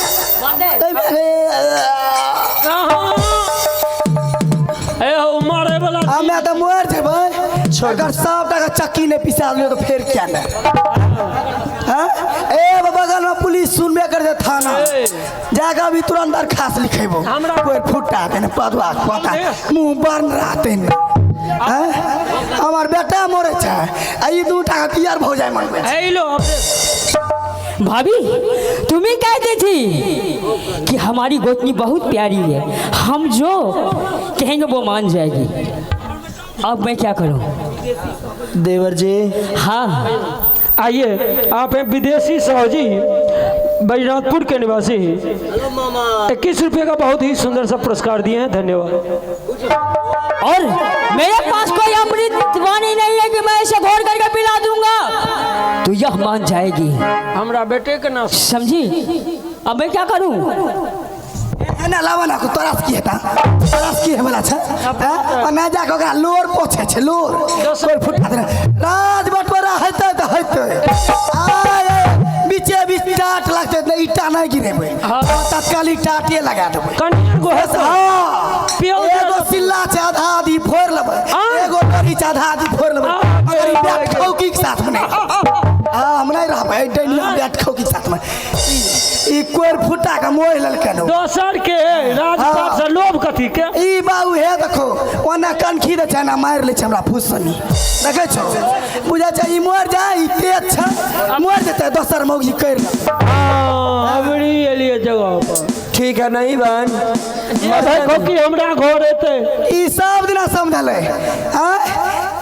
ए हो मारे वाला हमें तो मर जेबै अगर सब टका चक्की ने पिसा लियो तो फिर क्या ना। हाँ ए बगल में पुलिस सुनबे कर दे थाना जाकर अभी तुरंत दरखास्त लिखेबो कोई फुटा देने पदवा पता मुंह बर्न रहते ने। हमार बेटा मरे छै आई 2 टका पियर हो जाए मन में। ए लो भाभी तुम्हें कहती थी कि हमारी गोतनी बहुत प्यारी है, हम जो कहेंगे वो मान जाएगी। अब मैं क्या करूं? देवर जी हाँ आइए, आप हैं विदेशी साहू बैजनाथपुर के निवासी। 21 रुपये का बहुत ही सुंदर सा पुरस्कार दिए हैं, धन्यवाद। और मेरे पास कोई अमृत वाणी नहीं है कि मैं इसे घोर करके पिला दूंगा, तो यह मान जाएगी। हमरा बेटे के नाम समझी? अब मैं क्या करूं? ना लावा ना को तरास की हेता तरास की है वाला छ और ना जा के लोर पोछे छ लोर कोई फुटा दे राज बटवरा हेते त हेते आए बीचे बीच टाट लागते न ईटा नहीं गिरेबे तत्काली टाटिए लगा देबे कन्या को है। हां एगो सिल्ला छ आधा आधी फोड़ लेबे एगो डरी छ आधा आधी फोड़ लेबे अगर ई बैठ खौकी के साथ में हां हम नहीं रहबे डैनिया बैठ खौकी के साथ में ई कोर फुटा का मोह ललके नो दोसर के राजपाट से लोभ कथी के ई बाबू हे देखो ओना कनखी दे छना मार ले छ हमरा फुसनी देखे छ बुझा छ ई मर जाए ई तेज छ मर जते दोसर मौगी कर अबड़ी एलिए जगह पर ठीक है नहीं बहन देखो कि हमरा घर एते ई सब दिना समझले हां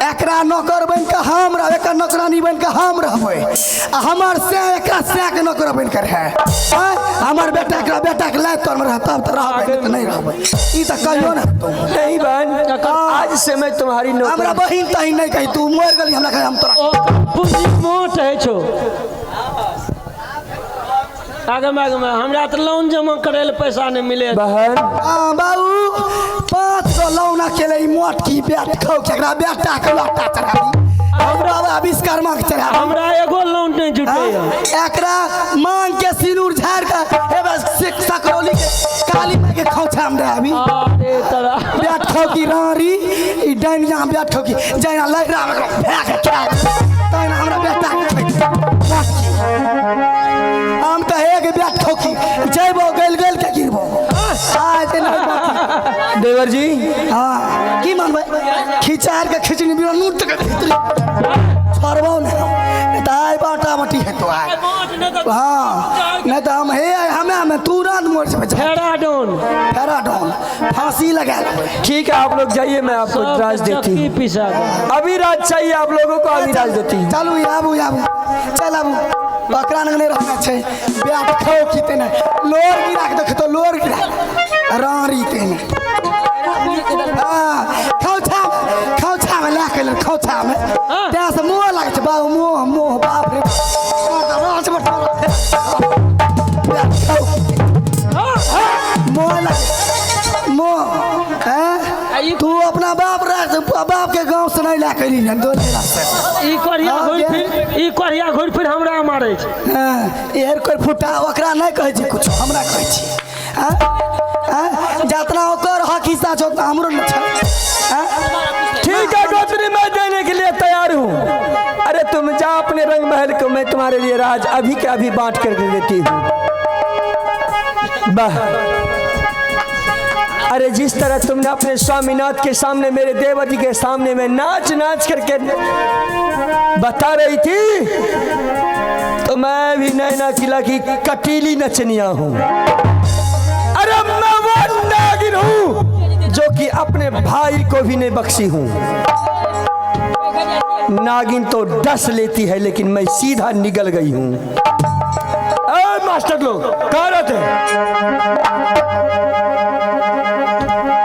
एकरा नौकर बन के हम रह एक नौकरानी बन के हम रहबै आ हमर से एकरा से के नौकर बन कर है हमर बेटा एकरा बेटा के लायक तोर में रह तब त रहबै त नहीं रहबै ई त कहियो ना नहीं बहन आज से मैं तुम्हारी नौकर हमरा बहिन तही नहीं कही तू मर गेली हमरा कहे हम तोरा पूंजी मोट है छो आगे में हमरा तो लोन जमा करे ले पैसा नहीं मिले। बहन बाबू 500 लौना केले ई मोट की बैठ खौ केकरा बेटा के लट्टा चढ़ा दी हमरा विश्वकर्मा के चढ़ा हमरा एगो लोन नहीं जुटे एकरा मांग के सिनूर झाड़ के हे बस सकरौली के काली माई के खौछा में अभी अरे तोरा बैठ खौ की रारी ई डैनिया बैठ खौ की जैना लहरा में फेंक के तैना हमरा बेटा हम तो एक बैठ खौ की जइबो गल गल के गिरबो आज नहीं देवर जी हां की मानबे खिचार के खिचनी बिना नूत के छोड़बो नहीं ताई बाटा मटी है तो आए हाँ नहीं तो हम हे हमें तुरंत मोड़ से फेराडोन फांसी लगा लेंगे। ठीक है आप लोग जाइए, मैं आपको राज देती हूँ। पिसा अभी राज चाहिए आप लोगों को, अभी राज देती हूँ। चलू आबू चल आबू बकरा नहीं रहना चाहिए बैठ खो की तेने लोर गिरा के देख तो लोर गिरा रारी तेने खौछा में ला के खौछा में त्या से मुँह लगे बाबू मुँह बाप रे तू अपना बाप रख बाप के गांव से नहीं ला के ई करिया घुर फिर हमरा मारे एहर कोई फुटा ओकरा नहीं कहे छी कुछ हमरा कहे छी जितना ओकर हक हिस्सा छ उतना हमरो न छ। ठीक है गोत्री मैं देने के लिए तैयार हूँ। अरे तुम जा अपने रंग महल को, मैं तुम्हारे लिए राज अभी के अभी बांट कर दे देती हूँ। वाह, अरे जिस तरह तुमने अपने स्वामीनाथ के सामने, मेरे देवर जी के सामने में नाच नाच करके बता रही थी, तो मैं भी नैना किला की कटीली नचनिया हूँ। अरे मैं वो नागिन हूँ जो कि अपने भाई को भी नहीं बख्शी हूँ। नागिन तो डस लेती है लेकिन मैं सीधा निगल गई हूँ। मास्टर लोग कहाँ रहते हैं?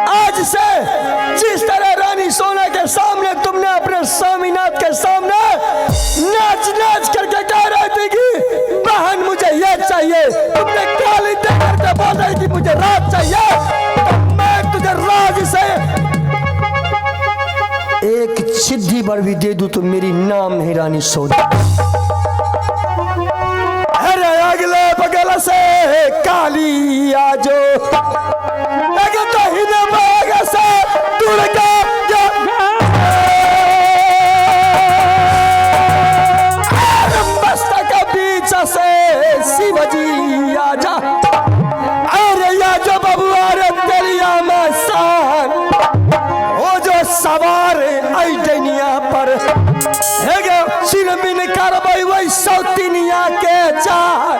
आज से जिस तरह रानी सोना के सामने तुमने अपने सामने बोल रही थी मुझे राज चाहिए, तो मैं तुझे राज से एक सिद्धि बर भी दे दूं तो मेरी नाम नहीं रानी सौदा। अरे अगले बगल से काली आजो, दाहिने बगल से दुर्गा, मस्तक बीच से शिवजी आजा। अरे या जो बबुआ रे तेरिया में सान, वो जो सवार आई दुनिया पर सिरमिन करबई वही सौतिनिया के चार।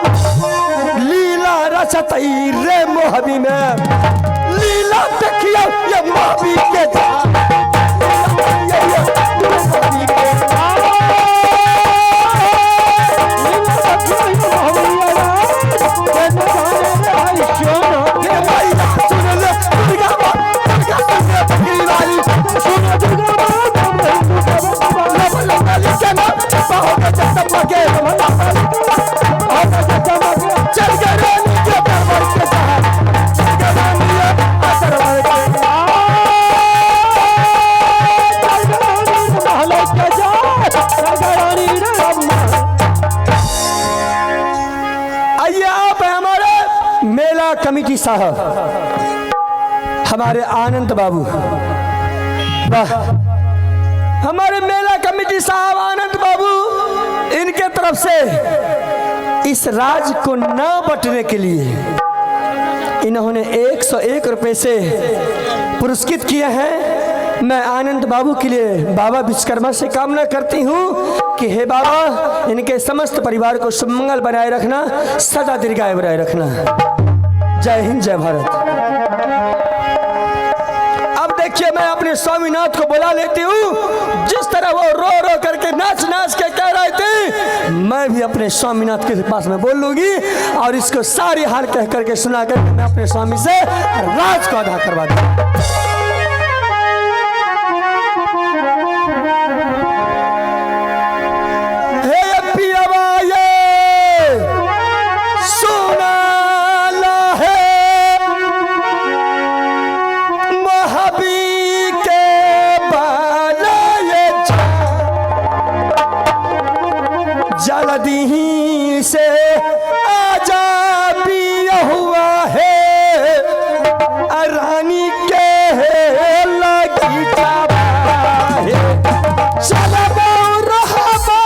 लीला रचतई रे मोहबी में, लीला देखियो ये मोहबी के चार। कमिटी साहब हमारे आनंद बाबू, वाह, हमारे मेला कमेटी साहब आनंद बाबू, इनके तरफ से इस राज को न बंटने के लिए इन्होंने 101 रुपए से पुरस्कृत किए हैं। मैं आनंद बाबू के लिए बाबा विश्वकर्मा से कामना करती हूँ कि हे बाबा, इनके समस्त परिवार को सुमंगल बनाए रखना, सदा दीर्घायु बनाए रखना। जय हिंद, जय भारत। अब देखिए, मैं अपने स्वामीनाथ को बुला लेती हूँ। जिस तरह वो रो रो करके नाच नाच के कह रहे थे, मैं भी अपने स्वामीनाथ के पास में बोल लूंगी और इसको सारी हाल कह करके सुना करके मैं अपने स्वामी से राज को अदा करवा दूंगा। जल्दी से आजा पिया हुआ है, रानी के लगी जावा है। चलो रहबो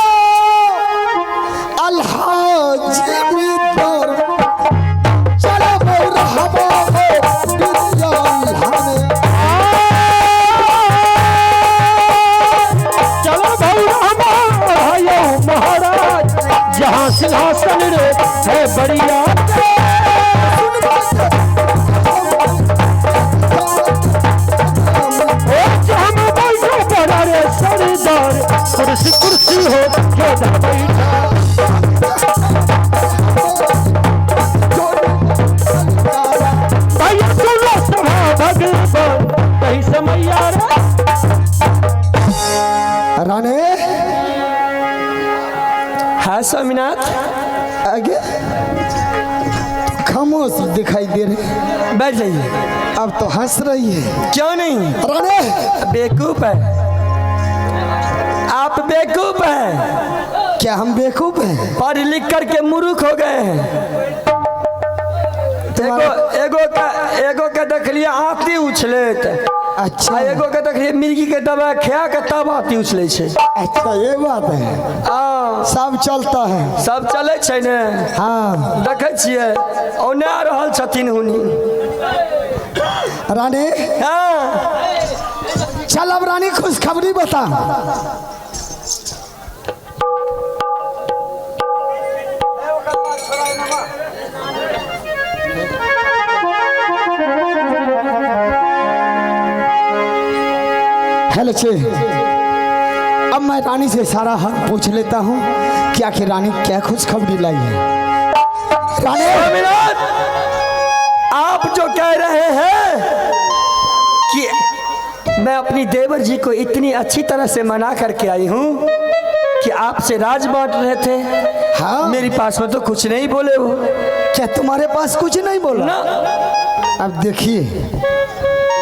अलहाज मित्र, चलो रहबो जहाँ सिंहासन रे है बढ़िया, जहाँ बैठो बड़ा रे सरदार, कुर्सी कुर्सी हो जो बैठा। भैया सुनो सभा भगवान कहीं समैया राणे। हाँ स्वामीनाथ, आगे खामोश दिखाई दे रहे। बैठ जाइए। अब तो हंस रही है। क्यों नहीं? राणे बेवकूफ है आप, बेवकूफ है। क्या हम बेवकूफ हैं? पढ़ लिख करके मूर्ख हो गए हैं। एगो का देख लिया आती उछलेत, अच्छा, एगो के देख लिया मिर्गी के दबा खा के तब आती उछले छे। अच्छा ये बात है। सब चलता है, सब चले छे ने। हाँ देखे छिए ओने आ रहल छथिन हुनी। रानी, हाँ चल अब रानी खुशखबरी बता। हेलो चे, अब मैं रानी से सारा हाल पूछ लेता हूँ कि आखिर रानी क्या खुशखबरी लाई है। रानी, आप जो कह रहे हैं कि मैं अपनी देवर जी को इतनी अच्छी तरह से मना करके आई हूँ कि आपसे राज बांट रहे थे, हाँ। मेरी पास में तो कुछ नहीं बोले वो। क्या तुम्हारे पास कुछ नहीं बोला? ना। अब देखिए,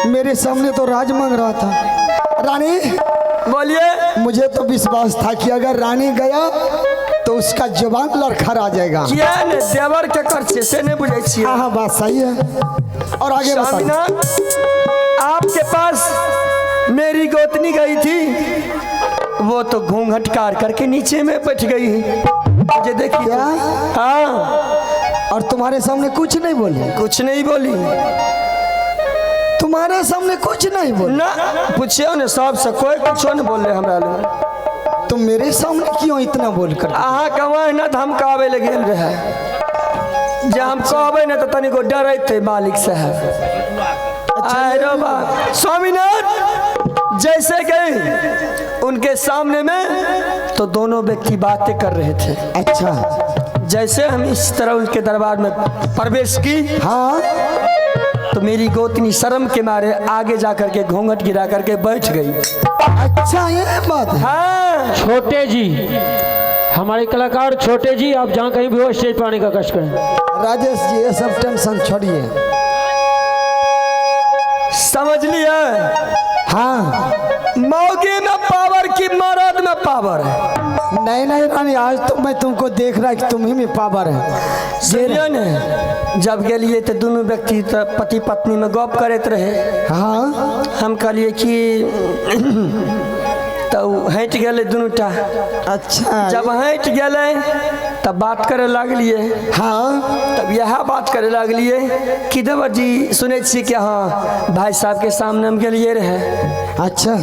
मेरे सामने तो राज मांग रहा था। रानी बोलिए। मुझे तो विश्वास था कि अगर रानी गया तो उसका जवान लड़खड़ आ जाएगा। किया ने देवर के खर्चे से नहीं बुझे छिए। हाँ बात सही है। और आगे बताइए। स्वामीनाथ, आपके पास मेरी गोतनी गई थी, वो तो घूंघट कार करके नीचे में बैठ गई। मुझे देखिए। क्या? हाँ। और तुम्हारे सामने कुछ नहीं बोली? कुछ नहीं बोली। तुम्हारे सामने कुछ नहीं बोली? ना पूछियो ने, सबसे कोई कुछ नहीं बोल रहे हमरा लोग। तुम मेरे सामने क्यों इतना बोल कर? अहाँ कमाए ना तो हम कहबे लगे रहे। जब हम कहबे ना तो तनिको डरे थे मालिक साहब। अरे बात स्वामीनाथ जैसे गए उनके सामने में तो दोनों व्यक्ति बातें कर रहे थे। अच्छा। जैसे हम इस तरह उनके दरबार में प्रवेश की, हाँ। तो मेरी गोतनी शर्म के मारे आगे जाकर के घूंघट गिरा करके बैठ गई। अच्छा ये बात है। हाँ। छोटे जी, हमारे कलाकार छोटे जी, आप जहाँ कहीं भी हो स्टेज पर आने का कष्ट करें। राजेश जी ये सब टेंशन छोड़िए। समझ लिया? हाँ। मौके में पावर की मर्द में पावर है। नहीं नहीं रानी, आज तो मैं तुमको देख रहा कि तुम ही में पावर है। सुनिए ने, जब गेलिए तो दोनों व्यक्ति तो पति पत्नी में गप करते रहे। हाँ। हम कहलिए कि तो हट गए दोनों टा। अच्छा। जब हट गए तब बात करे लगलिए। हाँ। तब यह बात करे लगलिए कि देवर जी सुने छी कि हाँ भाई साहब के सामने हम गेलिए रहे। अच्छा।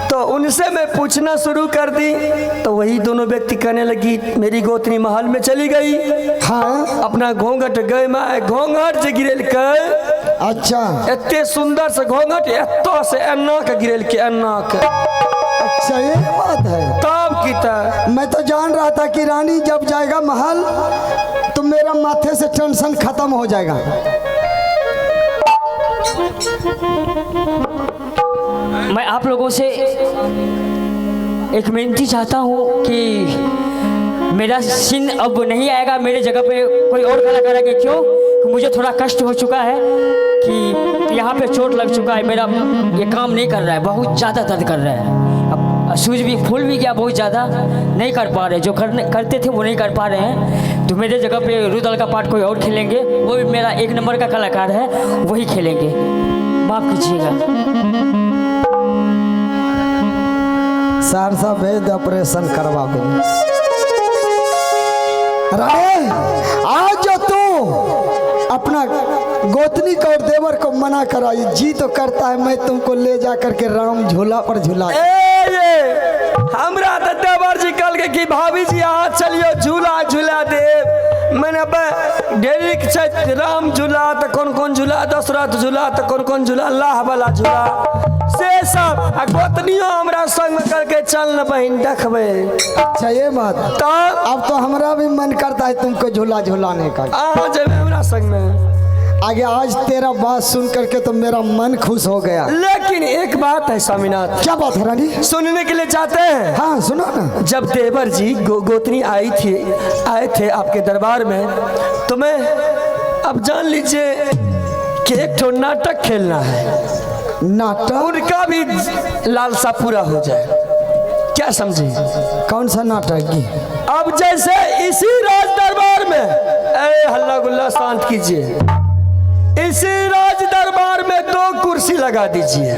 तो उनसे मैं पूछना शुरू कर दी तो वही दोनों व्यक्ति कहने लगी मेरी गोतनी महल में चली गई। हाँ। अपना घोंघट गए मैं घोंघट से गिरेल के। अच्छा। इतने सुंदर से घोंघट एतो से एना के गिरेल के एना के। अच्छा ये बात है। तब की था मैं तो जान रहा था कि रानी जब जाएगा महल तो मेरा माथे से टेंशन खत्म हो जाएगा। मैं आप लोगों से एक विनती चाहता हूँ कि मेरा सीन अब नहीं आएगा, मेरे जगह पे कोई और कलाकार आएगा। क्यों? मुझे थोड़ा कष्ट हो चुका है कि यहाँ पे चोट लग चुका है, मेरा ये काम नहीं कर रहा है, बहुत ज़्यादा दर्द कर रहा है। अब सूझ भी फूल भी गया, बहुत ज़्यादा नहीं कर पा रहे, जो करते थे वो नहीं कर पा रहे हैं। तो मेरे जगह पे रुदल का पार्ट कोई और खेलेंगे, वो भी मेरा 1 नंबर का कलाकार है, वही खेलेंगे। माफ़ कीजिएगा। सहरसा भेज दे ऑपरेशन करवा के। राय आज जो तू अपना गोतनी को और देवर को मना कराई, जी तो करता है मैं तुमको ले जा करके राम झूला पर झूला। हमरा तो देवर जी कल के कि भाभी जी आ चलियो झूला झूला दे। मैंने ढेरिक राम झूला तो कौन कौन झूला, दशरथ झूला तो कौन कौन झूला, लाह वाला झूला से सब गोतनियों हमरा संग में करके चल न बहन देखबे। अच्छा ये बात। तब अब तो हमारा भी मन करता है तुमको झूला झूलाने का। आ जब हमरा संग में आगे आज तेरा बात सुन करके तो मेरा मन खुश हो गया। लेकिन एक बात है स्वामीनाथ। क्या बात है रानी? सुनने के लिए चाहते हैं? हाँ सुनो ना। जब देवर जी गोतनी आए थे आपके दरबार में, तो मैं अब जान लीजिए कि एक ठो नाटक खेलना है। नाटक? उनका भी लालसा पूरा हो जाए, क्या समझे? कौन सा नाटक की? अब जैसे इसी राज दरबार में हल्ला गुल्ला शांत कीजिए। इसी राज दरबार में 2 कुर्सी लगा दीजिए।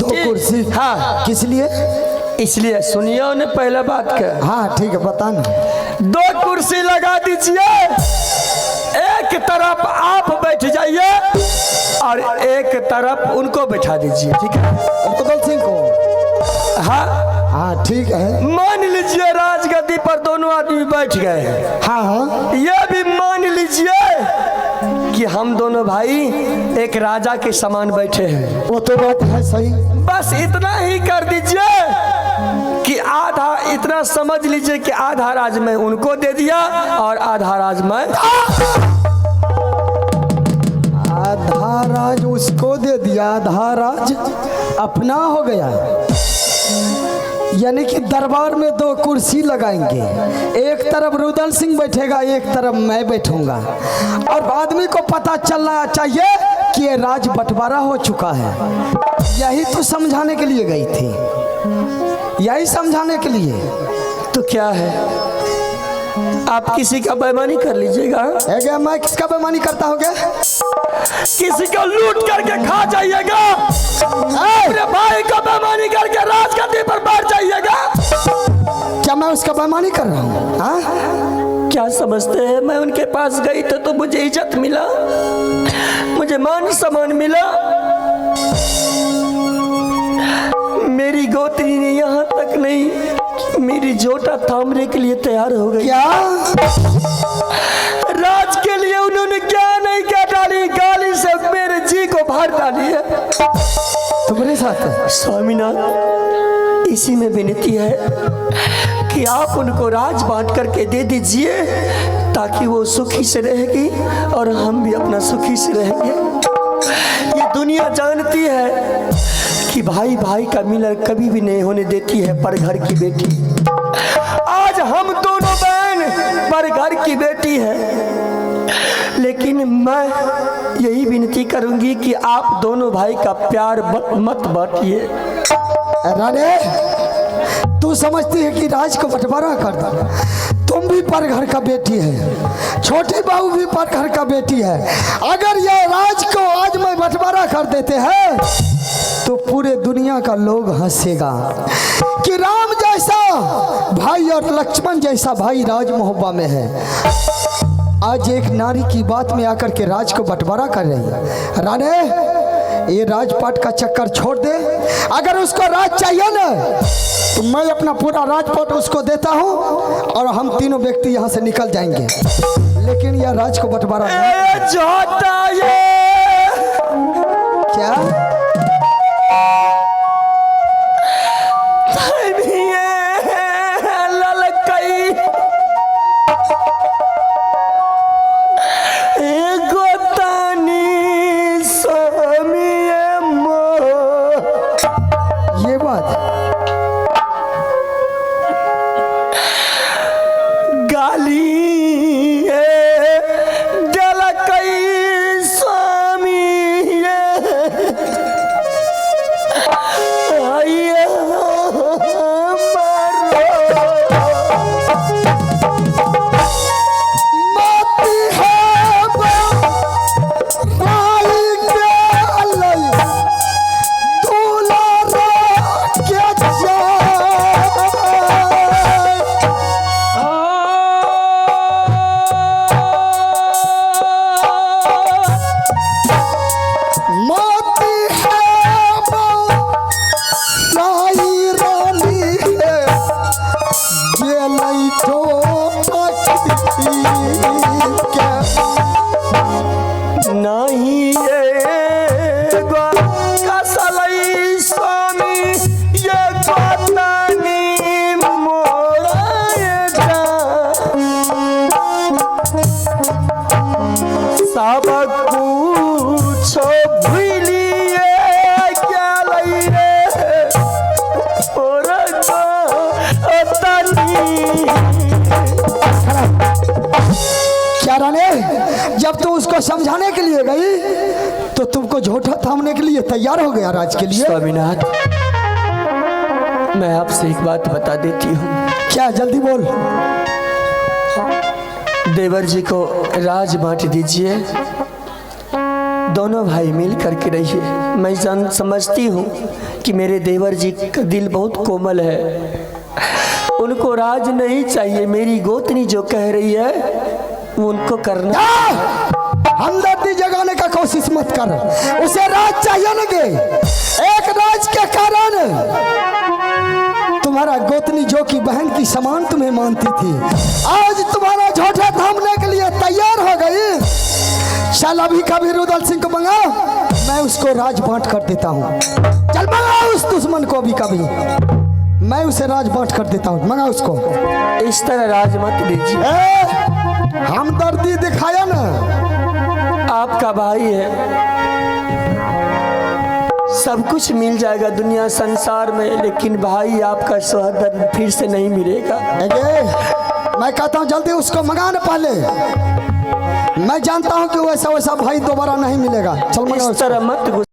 2 कुर्सी? हाँ। किस लिए? इसलिए सुनिए ने पहला बात का। हाँ ठीक है बताना। 2 कुर्सी लगा दीजिए, एक तरफ आप बैठ जाइए और एक तरफ उनको बैठा दीजिए, ठीक है? रुदल सिंह को? हाँ हाँ ठीक है। मान लीजिए राजगद्दी पर दोनों आदमी बैठ गए। हाँ हाँ। ये भी मान लीजिए कि हम दोनों भाई एक राजा के समान बैठे हैं। वो तो बात है सही। बस इतना ही कर दीजिए कि आधा, इतना समझ लीजिए कि आधा राज में उनको दे दिया और आधा राज में आधा राज उसको दे दिया, आधा राज अपना हो गया। यानी कि दरबार में 2 कुर्सी लगाएंगे, एक तरफ रुदल सिंह बैठेगा, एक तरफ मैं बैठूंगा, और आदमी को पता चलना चाहिए कि ये राज बंटवारा हो चुका है। यही तो समझाने के लिए गई थी, यही समझाने के लिए। तो क्या है, आप किसी का बेईमानी कर लीजिएगा, है मैं किसका बेईमानी करता हो गया? किसी को लूट करके खा जाइएगा, अपने भाई को बेईमानी करके राजगद्दी पर बैठ जाइएगा। क्या मैं उसका बेईमानी कर रहा हूँ? हाँ, क्या समझते हैं, मैं उनके पास गई तो मुझे इज्जत मिला, मुझे मान सम्मान मिला। मेरी गोतनी ने यहाँ तक नहीं, मेरी जोटा थामने के लिए तैयार हो गई। क्या राज के लिए उन्होंने क्या नहीं क्या डाली, गाली से मेरे जी को भर डाली है। तुम्हारे साथ स्वामीनाथ, इसी में विनती है कि आप उनको राज बांट करके दे दीजिए, ताकि वो सुखी से रहेगी और हम भी अपना सुखी से रहेंगे। ये दुनिया जानती है कि भाई भाई का मिलन कभी भी नहीं होने देती है पर घर की बेटी। आज हम दोनों बहन पर घर की बेटी है, लेकिन मैं यही विनती करूंगी कि आप दोनों भाई का प्यार मत बांटिए। राणे, तू समझती है कि राज को बंटवारा कर दो? तुम भी पर घर का बेटी है, छोटी बहू भी पर घर का बेटी है। अगर यह राज को आज मैं बंटवारा कर देते हैं तो पूरे दुनिया का लोग हंसेगा कि राम जैसा भाई और लक्ष्मण जैसा भाई राज मोहब्बा में है। आज एक नारी की बात में आकर के राज को बंटवारा कर रही है। राणे, ये राजपाट का चक्कर छोड़ दे। अगर उसको राज चाहिए ना तो मैं अपना पूरा राजपाट उसको देता हूँ और हम तीनों व्यक्ति यहाँ से निकल जाएंगे, लेकिन यह राज को बंटवारा क्या ये बात गाली स्वामी जब तू उसको समझाने के लिए गई तो तुमको झूठा थामने के लिए तैयार हो गया राज के लिए। स्वामीनाथ, मैं आपसे एक बात बता देती हूँ। क्या? जल्दी बोल। देवर जी को राज बांट दीजिए, दोनों भाई मिल करके रहिए। मैं समझती हूँ कि मेरे देवर जी का दिल बहुत कोमल है, उनको राज नहीं चाहिए। मेरी गोतनी जो कह रही है वो उनको करना। हमदर्दी जगाने का कोशिश मत कर, उसे राज चाहिए लगे। एक राज के कारण तुम्हारा गोतनी जो कि बहन की समान तुम्हें मानती थी, आज तुम्हारा झूठा थामने के लिए तैयार हो गई। चल अभी कभी रुदल सिंह को मंगा, मैं उसको राज बांट कर देता हूँ। चल मंगा उस दुश्मन को, अभी कभी मैं उसे राज बांट कर देता हूँ। मंगा उसको। इस तरह राज मत दीजिए। हमदर्दी दिखाया ना, आपका भाई है, सब कुछ मिल जाएगा दुनिया संसार में, लेकिन भाई आपका सोहदर फिर से नहीं मिलेगा। मैं कहता हूँ जल्दी उसको मंगा ना पहले। मैं जानता हूँ कि वैसा वैसा भाई दोबारा नहीं मिलेगा। चल मंगा इस तरह मत